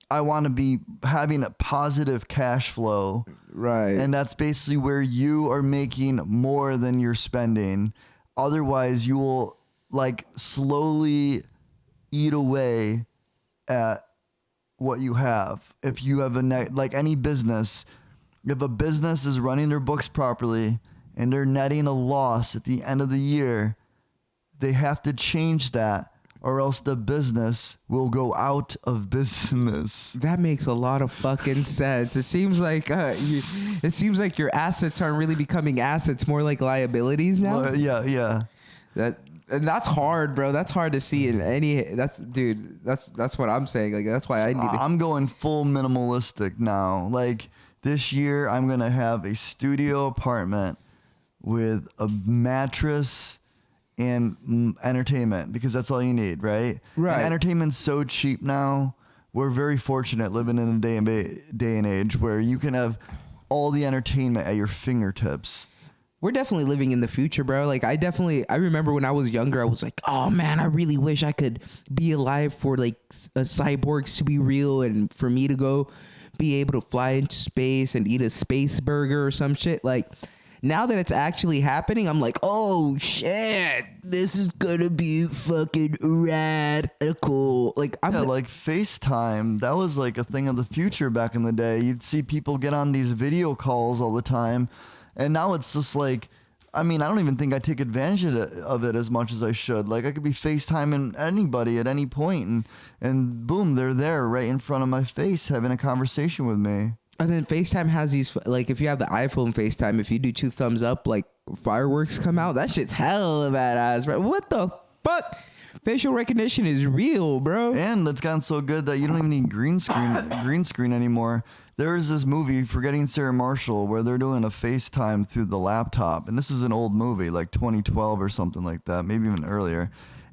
I want to be having a positive cash flow. Right. And that's basically where you are making more than you're spending. Otherwise, you will like slowly eat away at what you have. If you have like any business, if a business is running their books properly and they're netting a loss at the end of the year, they have to change that, or else the business will go out of business. That makes a lot of fucking sense. It seems like your assets aren't really becoming assets, more like liabilities now. Well, yeah. That's hard, bro. That's hard to see in any. That's what I'm saying. Like, that's why I'm going full minimalistic now. Like, this year, I'm gonna have a apartment with a mattress and entertainment, because that's all you need, right? Right. And entertainment's so cheap now. We're very fortunate living in a day and age where you can have all the entertainment at your fingertips. We're definitely living in the future, bro. Like, I remember when I was younger, I was like, oh man, I really wish I could be alive for like cyborgs to be real and for me to go be able to fly into space and eat a space burger or some shit. Like, now that it's actually happening, I'm like, oh shit, this is gonna be fucking radical. Like, like FaceTime, that was like a thing of the future back in the day. You'd see people get on these video calls all the time, and now it's just like, I mean, I don't even think I take advantage of it as much as I should. Like, I could be FaceTiming anybody at any point, and boom, they're there right in front of my face having a conversation with me. And then FaceTime has these, like, if you have the iPhone FaceTime, if you do 2 thumbs up, like, fireworks come out. That shit's hella badass, bro. What the fuck? Facial recognition is real, bro. And it's gotten so good that you don't even need green screen anymore. There is this movie, Forgetting Sarah Marshall, where they're doing a FaceTime through the laptop. And this is an old movie, like 2012 or something like that, maybe even earlier.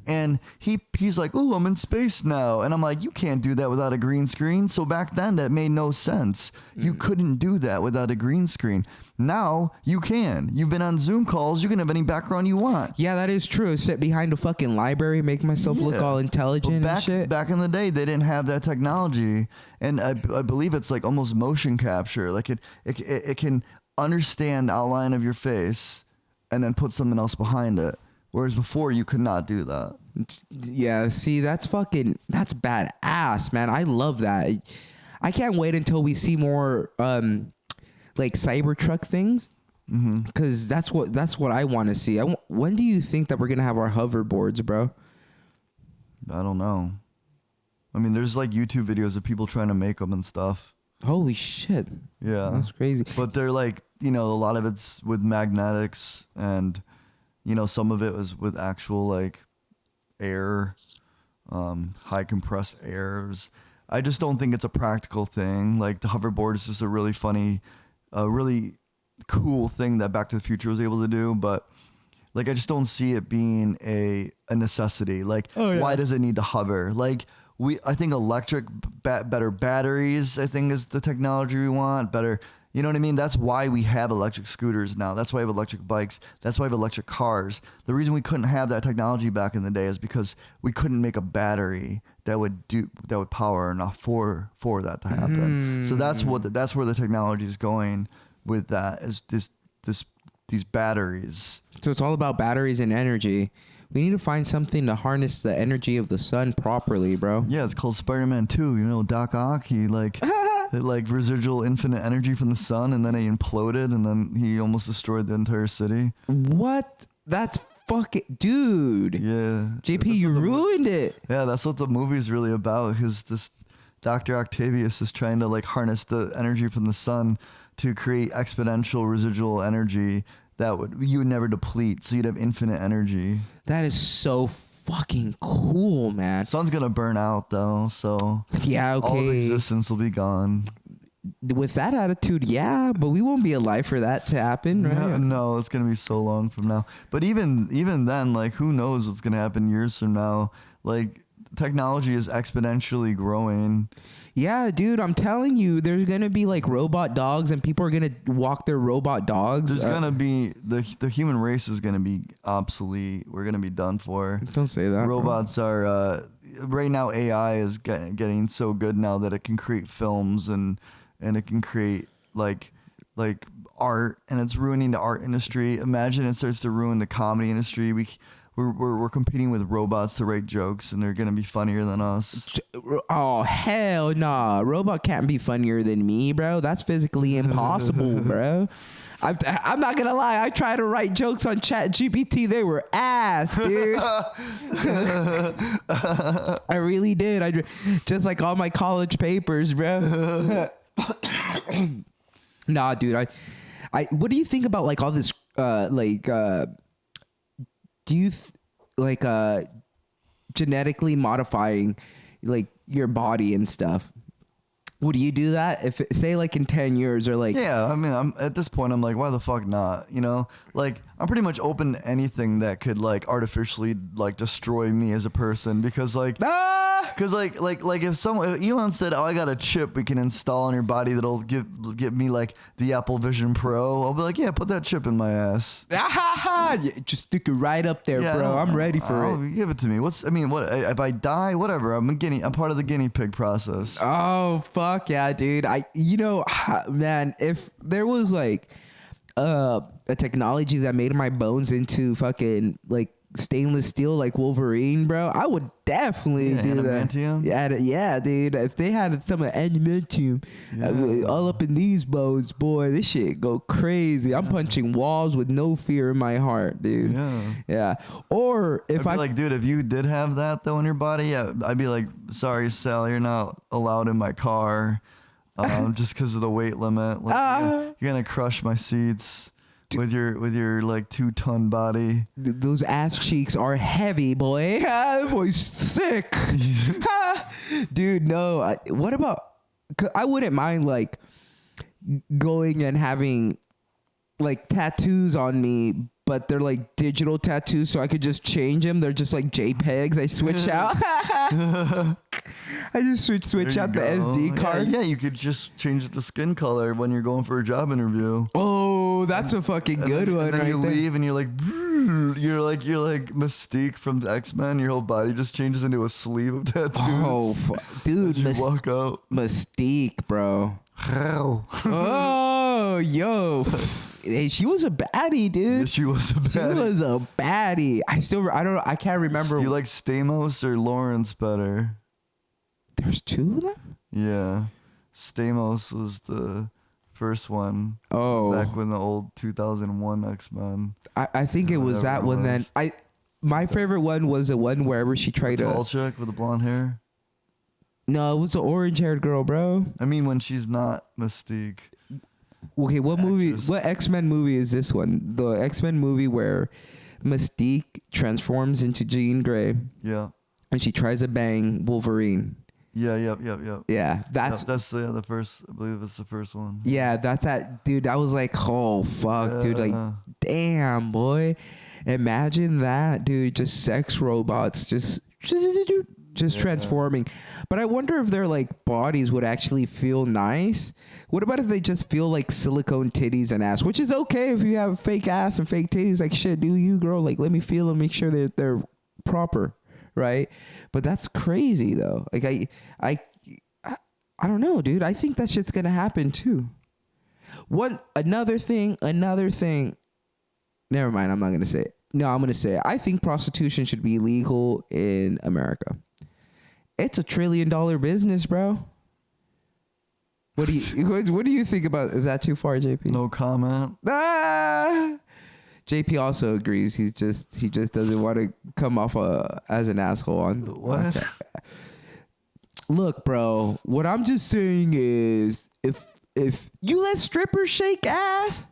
And he's like, "Ooh, I'm in space now." And I'm like, you can't do that without a green screen. So back then, that made no sense. You couldn't do that without a green screen. Now you can. You've been on Zoom calls. You can have any background you want. Yeah, that is true. Sit behind a fucking library, make myself look all intelligent and shit. Back in the day, they didn't have that technology. And I believe it's like almost motion capture. Like it can understand the outline of your face and then put something else behind it. Whereas before, you could not do that. Yeah, see, that's badass, man. I love that. I can't wait until we see more like Cybertruck things, because that's what I want to see. When do you think that we're gonna have our hoverboards, bro? I don't know. I mean, there's like YouTube videos of people trying to make them and stuff. Holy shit! Yeah, that's crazy. But they're like, a lot of it's with magnetics and. Some of it was with actual like air, high compressed airs. I just don't think it's a practical thing. Like, the hoverboard is just a really funny, really cool thing that Back to the Future was able to do. But Like, I just don't see it being a necessity. Like, why does it need to hover? Like, I think electric, better batteries, I think, is the technology we want. Better, you know what I mean? That's why we have electric scooters now. That's why we have electric bikes. That's why we have electric cars. The reason we couldn't have that technology back in the day is because we couldn't make a battery that would power enough for that to happen. So that's where the technology is going with that, is these batteries. So it's all about batteries and energy. We need to find something to harness the energy of the sun properly, bro. Yeah, it's called Spider-Man 2. You know, Doc Ock, he like residual infinite energy from the sun, and then he imploded, and then he almost destroyed the entire city. What? That's fucking... Dude. Yeah. JP, you ruined it. Yeah, that's what the movie's really about. This Dr. Octavius is trying to like harness the energy from the sun to create exponential residual energy that you would never deplete, so you'd have infinite energy. That is so fucking cool, man. Sun's gonna burn out though, so yeah, okay. All of existence will be gone. With that attitude, yeah, but we won't be alive for that to happen, right? No, it's gonna be so long from now. But even then, like, who knows what's gonna happen years from now? Like, technology is exponentially growing. Yeah, dude, I'm telling you, there's gonna be like robot dogs, and people are gonna walk their robot dogs. There's gonna be the human race is gonna be obsolete. We're gonna be done for. Don't say that. Robots are right now. AI is getting so good now that it can create films and it can create like art, and it's ruining the art industry. Imagine it starts to ruin the comedy industry. We're competing with robots to write jokes, and they're gonna be funnier than us. Oh hell nah! Robot can't be funnier than me, bro. That's physically impossible, bro. I'm not gonna lie. I tried to write jokes on ChatGPT. They were ass, dude. I really did. I just like all my college papers, bro. Nah, dude. I. What do you think about like all this? Do you genetically modifying like your body and stuff? Would you do that if say like in 10 years or like? Yeah, I mean, I'm at this point, I'm like, why the fuck not? You know, like, I'm pretty much open to anything that could like artificially like destroy me as a person, because like, if Elon said, oh, I got a chip we can install on your body that'll give me like the Apple Vision Pro, I'll be like, yeah, put that chip in my ass. Just stick it right up there, yeah, bro. I'm ready for it. Give it to me. What if I die? Whatever. I'm part of the guinea pig process. Oh fuck yeah, dude. Man, if there was like a technology that made my bones into fucking like stainless steel like Wolverine, bro, I would definitely do adamantium? That. Yeah, dude. If they had some adamantium all up in these bones, boy, this shit go crazy. I'm punching walls with no fear in my heart, dude. Yeah. Or if I'd be like, dude, if you did have that though in your body, I'd be like, sorry, Sal, you're not allowed in my car, just because of the weight limit. Like, you're gonna crush my seats. With your like 2-ton body. Those ass cheeks are heavy, boy. That boy's thick. Dude, no. What about... I wouldn't mind like going and having like tattoos on me, but they're like digital tattoos, so I could just change them. They're just like JPEGs. I switch out. I just switch out the SD card. Yeah, you could just change the skin color when you're going for a job interview. Oh, that's a fucking good one. And then you leave, and you're like Mystique from X-Men. Your whole body just changes into a sleeve of tattoos. Oh, dude, you walk out. Mystique, bro. Hell. Oh, yo. Hey, she was a baddie, dude. Yeah, she was a baddie. I can't remember. Do you like Stamos or Lawrence better? There's two of them? Yeah. Stamos was the first one. Oh. Back when the old 2001 X-Men. I think it was that one then. My favorite one was the one wherever she tried to... The tall chick with the blonde hair? No, it was the orange-haired girl, bro. I mean, when she's not Mystique. Okay, what X-Men movie is this one? The X-Men movie where Mystique transforms into Jean Grey. Yeah. And she tries to bang Wolverine. Yeah, yep. Yeah, that's the first. I believe it's the first one. Yeah, that's that, dude. That was like, oh fuck, dude. Like, damn, boy. Imagine that, dude. Just sex robots, just transforming. But I wonder if their like bodies would actually feel nice. What about if they just feel like silicone titties and ass, which is okay if you have fake ass and fake titties. Like shit, do you, girl? Like let me feel them, make sure they're proper, right? But that's crazy though. Like I don't know, dude. I think that shit's gonna happen too. Another thing. Never mind. I'm not gonna say it. No, I'm gonna say it. I think prostitution should be legal in America. It's $1 trillion business, bro. What do you think about? Is that too far, JP? No comment. JP also agrees. He just doesn't want to come off as an asshole on what? Okay. Look, bro. What I'm just saying is, if you let strippers shake ass,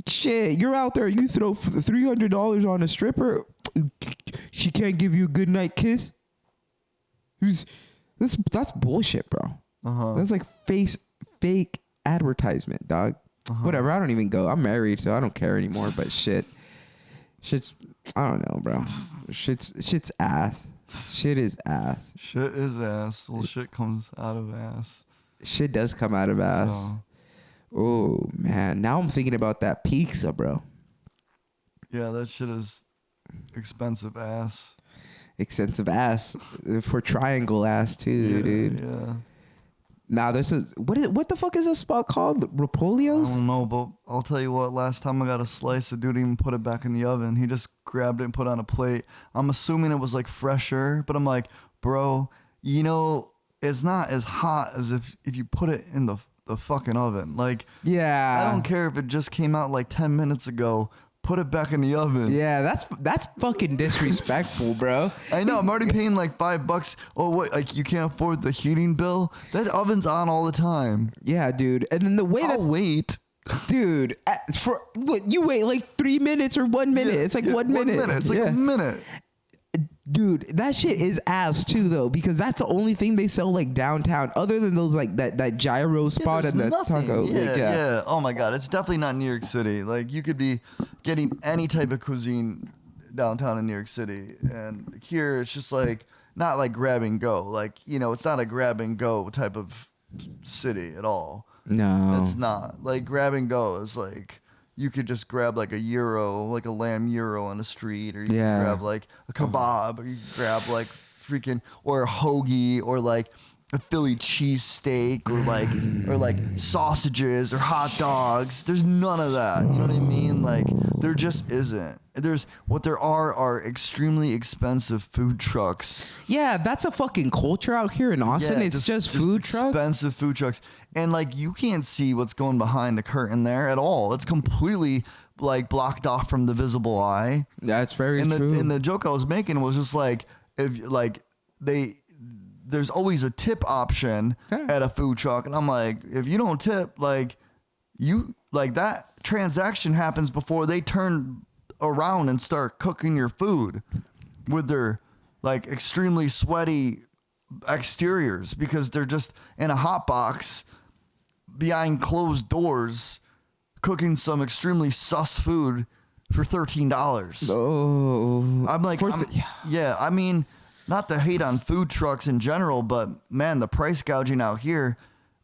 shit, you're out there. You throw $300 on a stripper, she can't give you a good night kiss. That's bullshit, bro. That's like fake advertisement, dog. Whatever. I don't even go. I'm married, so I don't care anymore. But shit's I don't know, bro. Shit's ass. Shit is ass. Shit is ass. Well, shit comes out of ass. Shit does come out of ass. So. Oh man, now I'm thinking about that pizza, bro. Yeah, that shit is expensive ass. Expensive ass for triangle ass too, dude. Yeah. Now there's what the fuck is this spot called? Rapolio's? I don't know, but I'll tell you what. Last time I got a slice, the dude didn't even put it back in the oven. He just grabbed it and put it on a plate. I'm assuming it was like fresher, but I'm like, bro, you know, it's not as hot as if you put it in the fucking oven. Like, yeah, I don't care if it just came out like 10 minutes ago. Put it back in the oven. Yeah, that's fucking disrespectful, bro. I know. I'm already paying like $5. Oh, what? Like you can't afford the heating bill? That oven's on all the time. Yeah, dude. And then the way I'll wait. Dude, for what you wait like 3 minutes or 1 minute? It's like 1 minute. 1 minute. It's like a minute. Dude, that shit is ass too though, because that's the only thing they sell like downtown, other than those like that gyro spot and the taco. Yeah. Oh my god, it's definitely not New York City. Like you could be getting any type of cuisine downtown in New York City, and here it's just like not like grab and go. Like, you know, it's not a grab and go type of city at all. No, it's not. Like grab and go is like, you could just grab like a gyro, like a lamb gyro on the street, or you can grab like a kebab, or you can grab like freaking, or a hoagie, or like a Philly cheesesteak, or like sausages or hot dogs. There's none of that. You know what I mean? Like there just isn't. What there are extremely expensive food trucks. Yeah, that's a fucking culture out here in Austin. Yeah, it's just food trucks. Expensive food trucks. And like you can't see what's going behind the curtain there at all. It's completely like blocked off from the visible eye. That's very true. And the joke I was making was just like, if like there's always a tip option at a food truck, and I'm like, if you don't tip, like you like that transaction happens before they turn around and start cooking your food with their like extremely sweaty exteriors, because they're just in a hot box behind closed doors cooking some extremely sus food for $13. Oh, I'm like, I mean, not to hate on food trucks in general, but man, the price gouging out here,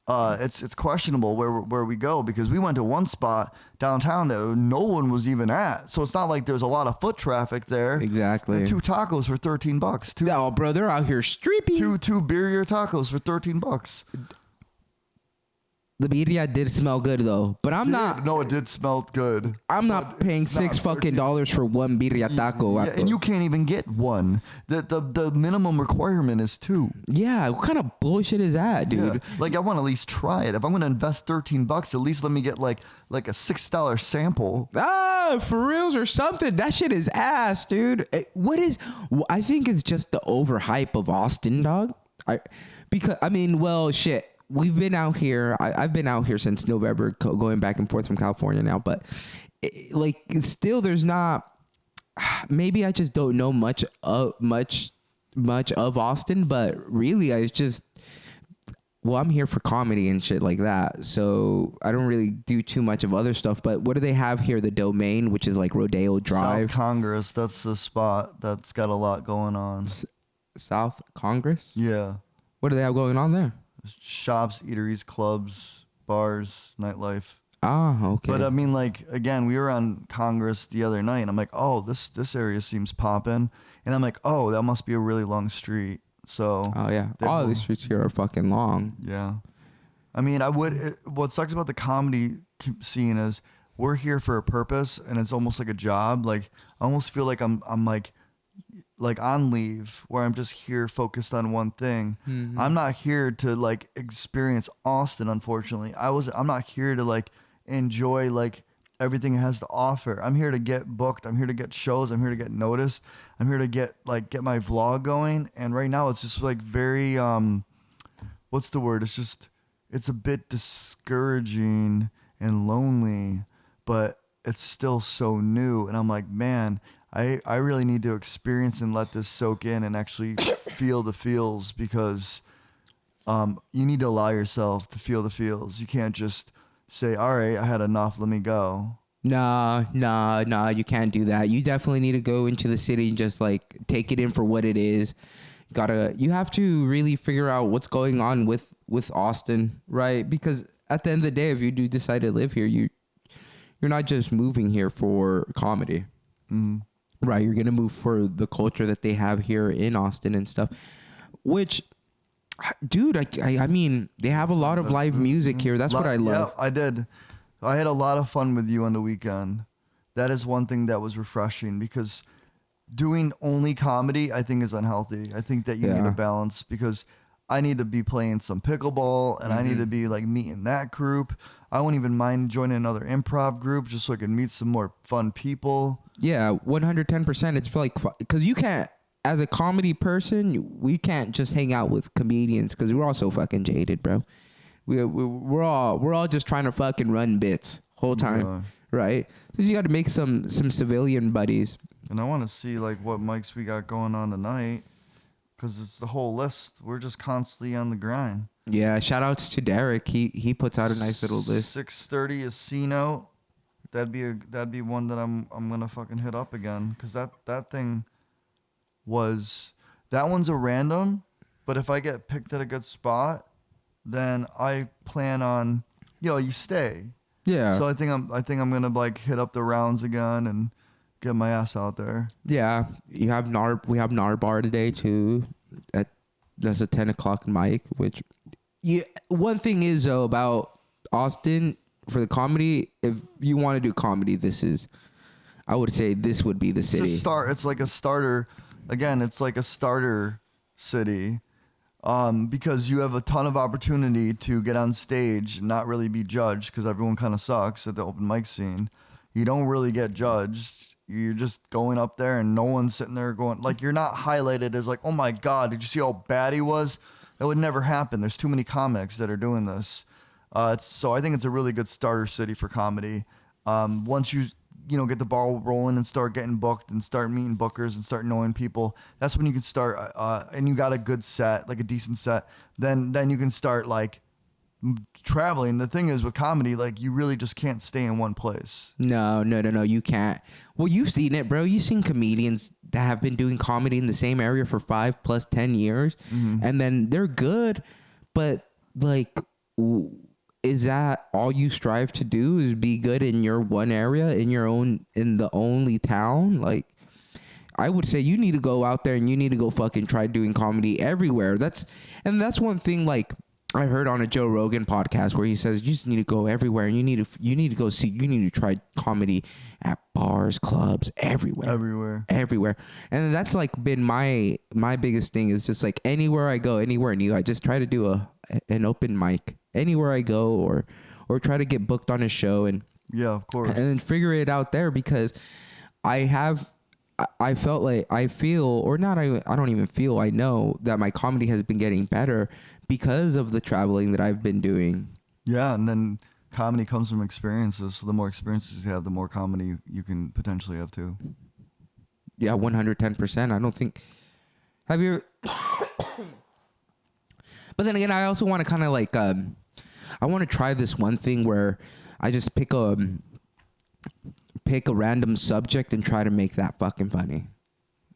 it's questionable where we go, because we went to one spot downtown that no one was even at. So it's not like there's a lot of foot traffic there. Exactly. And 2 tacos for $13. No, bro, they're out here streeping. Two birria tacos for $13. The birria did smell good though, but I'm not. No, it did smell good. I'm not paying $6 fucking for one birria taco. Yeah, and you can't even get one. The minimum requirement is 2. Yeah, what kind of bullshit is that, dude? Yeah. Like I want to at least try it. If I'm gonna invest $13, at least let me get like a $6 sample. For reals or something. That shit is ass, dude. I think it's just the overhype of Austin, dog. Shit. We've been out here. I've been out here since November, going back and forth from California now. But still, there's not. Maybe I just don't know much of Austin. But really, well, I'm here for comedy and shit like that. So I don't really do too much of other stuff. But what do they have here? The Domain, which is like Rodeo Drive. South Congress, that's the spot that's got a lot going on. South Congress? Yeah. What do they have going on there? Shops, eateries, clubs, bars, nightlife. Ah, okay. But I mean, like, again, we were on Congress the other night, and I'm like, oh, this area seems poppin'. And I'm like, oh, that must be a really long street. So. Oh, yeah. All these streets here are fucking long. Yeah. I mean, what sucks about the comedy scene is we're here for a purpose, and it's almost like a job. Like, I almost feel like I'm like on leave, where I'm just here focused on one thing. Mm-hmm. I'm not here to like experience Austin, unfortunately. I'm not here to like enjoy like everything it has to offer. I'm here to get booked. I'm here to get shows. I'm here to get noticed. I'm here to get my vlog going. And right now it's just like very what's the word? It's a bit discouraging and lonely, but it's still so new. And I'm like, man, I really need to experience and let this soak in and actually feel the feels, because you need to allow yourself to feel the feels. You can't just say, all right, I had enough, let me go. Nah, you can't do that. You definitely need to go into the city and just like take it in for what it is. You have to really figure out what's going on with Austin, right? Because at the end of the day, if you do decide to live here, you're not just moving here for comedy. Mm. Right, you're gonna move for the culture that they have here in Austin and stuff. Which, dude, I mean, they have a lot of live music here. That's what I love. Yeah, I did. I had a lot of fun with you on the weekend. That is one thing that was refreshing, because doing only comedy, I think, is unhealthy. I think that you need a balance, because I need to be playing some pickleball, and I need to be like meeting that group. I won't even mind joining another improv group just so I can meet some more fun people. Yeah, 110%. It's like, because you can't, as a comedy person, we can't just hang out with comedians, because we're all so fucking jaded, bro. We're all just trying to fucking run bits whole time, right? So you got to make some civilian buddies. And I want to see like what mics we got going on tonight, because it's the whole list. We're just constantly on the grind. Yeah, shout outs to Derek. He puts out a nice little list. 6:30 is C-Note. That'd be one that I'm gonna fucking hit up again, because that thing was, that one's a random, but if I get picked at a good spot, then I plan on, you stay. Yeah. So I think I'm gonna like hit up the rounds again and get my ass out there. Yeah, we have Narbar today too. That's a 10 o'clock mic. Which, one thing is though about Austin for the comedy, if you want to do comedy, I would say this would be the city. It's like a starter. Again, it's like a starter city, because you have a ton of opportunity to get on stage and not really be judged, because everyone kind of sucks at the open mic scene. You don't really get judged. You're just going up there and no one's sitting there going, like, you're not highlighted as like, oh my God, did you see how bad he was? That would never happen. There's too many comics that are doing this. So I think it's a really good starter city for comedy. Once you get the ball rolling and start getting booked and start meeting bookers and start knowing people, that's when you can start, and you got a good set, like a decent set, then you can start like traveling. The thing is with comedy, like, you really just can't stay in one place. No, you can't. Well, you've seen it, bro. You've seen comedians that have been doing comedy in the same area for 5 plus 10 years, and then they're good, but like, is that all you strive to do, is be good in your one area, in the only town? Like, I would say you need to go out there and you need to go fucking try doing comedy everywhere. That's one thing, like, I heard on a Joe Rogan podcast where he says you just need to go everywhere, and you need to try comedy at bars, clubs, everywhere. And that's like been my biggest thing, is just like anywhere I go, anywhere new, I just try to do an open mic anywhere I go, or try to get booked on a show, and yeah, of course, and then figure it out there, because I know that my comedy has been getting better because of the traveling that I've been doing. Yeah, and then comedy comes from experiences. So the more experiences you have, the more comedy you can potentially have too. Yeah, 110%. I don't think... Have you... But then again, I also want to kind of like, I want to try this one thing where I just pick a random subject and try to make that fucking funny.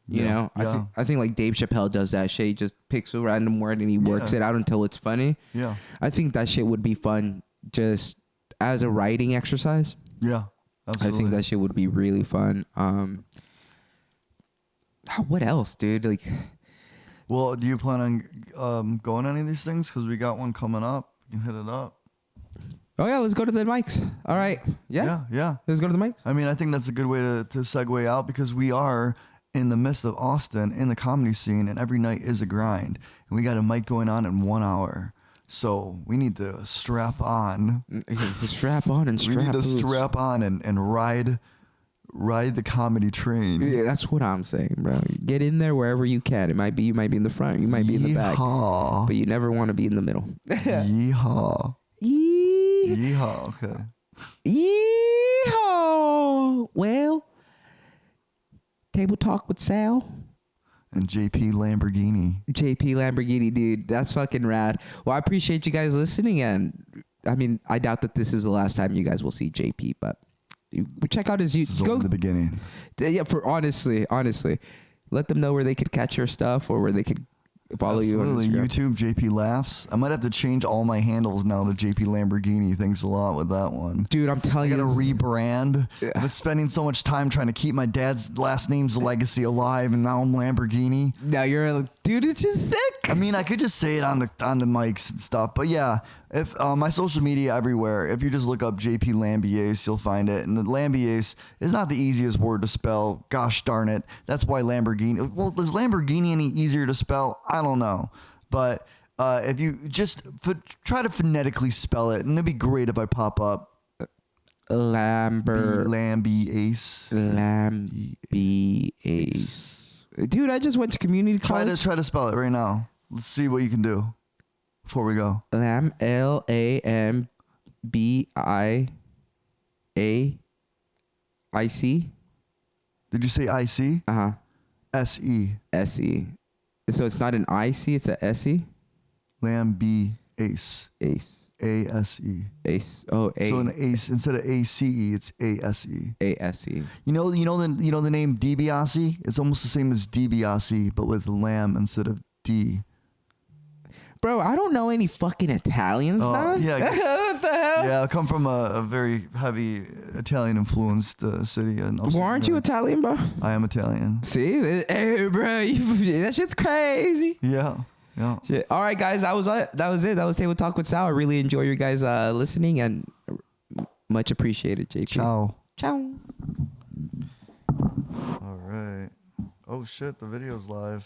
You know, I think like Dave Chappelle does that shit. He just picks a random word and he works it out until it's funny. Yeah. I think that shit would be fun just as a writing exercise. Yeah. Absolutely. I think that shit would be really fun. What else, dude? Like, well, do you plan on going to any of these things? Because we got one coming up. You can hit it up. Oh, yeah, let's go to the mics. All right. Yeah. Let's go to the mics. I mean, I think that's a good way to segue out because we are in the midst of Austin in the comedy scene, and every night is a grind. And we got a mic going on in 1 hour. So we need to strap on. Strap on and strap We need to boots. strap on and ride the comedy train. Yeah, that's what I'm saying, bro. Get in there wherever you can. You might be in the front, you might be in the back, but you never want to be in the middle. Yeehaw. Yeehaw. Okay. Yeehaw. Well, Table Talk with Sal. And JP Lamborghini, dude. That's fucking rad. Well, I appreciate you guys listening. And I mean, I doubt that this is the last time you guys will see JP, but check out his YouTube. Go in the beginning. Yeah, for honestly, let them know where they could catch your stuff or where they could follow you on Instagram. YouTube, JP Laughs. I might have to change all my handles now to JP Lamborghini. Thanks a lot with that one. Dude, I'm telling you. I gotta rebrand. I've been spending so much time trying to keep my dad's last name's legacy alive, and now I'm Lamborghini. Now you're dude, it's just sick. I mean, I could just say it on the mics and stuff, but yeah, if my social media everywhere, if you just look up JP Lambiase, you'll find it. And the Lambiase is not the easiest word to spell. Gosh darn it. That's why Lamborghini. Well, is Lamborghini any easier to spell? I don't know. But if you just try to phonetically spell it, and it'd be great if I pop up. Lambiase. Dude, I just went to community college. Try to spell it right now. Let's see what you can do before we go. Lambiaic. Did you say IC? SE. SE. So it's not an IC, it's a SE? Lambiase. Ace. ASE. Ace. Oh, A. So an ace instead of ACE, it's ASE. ASE. You know the name DiBiase? It's almost the same as DiBiase, but with lamb instead of D. Bro, I don't know any fucking Italians, man. Yeah, what the hell? Yeah, I come from a very heavy Italian-influenced city. Well, aren't you Italian, bro? I am Italian. See? Hey, bro, that shit's crazy. Yeah. Shit. All right, guys, that was it. That was Table Talk with Sal. I really enjoy you guys listening, and much appreciated, JP. Ciao. Ciao. All right. Oh, shit, the video's live.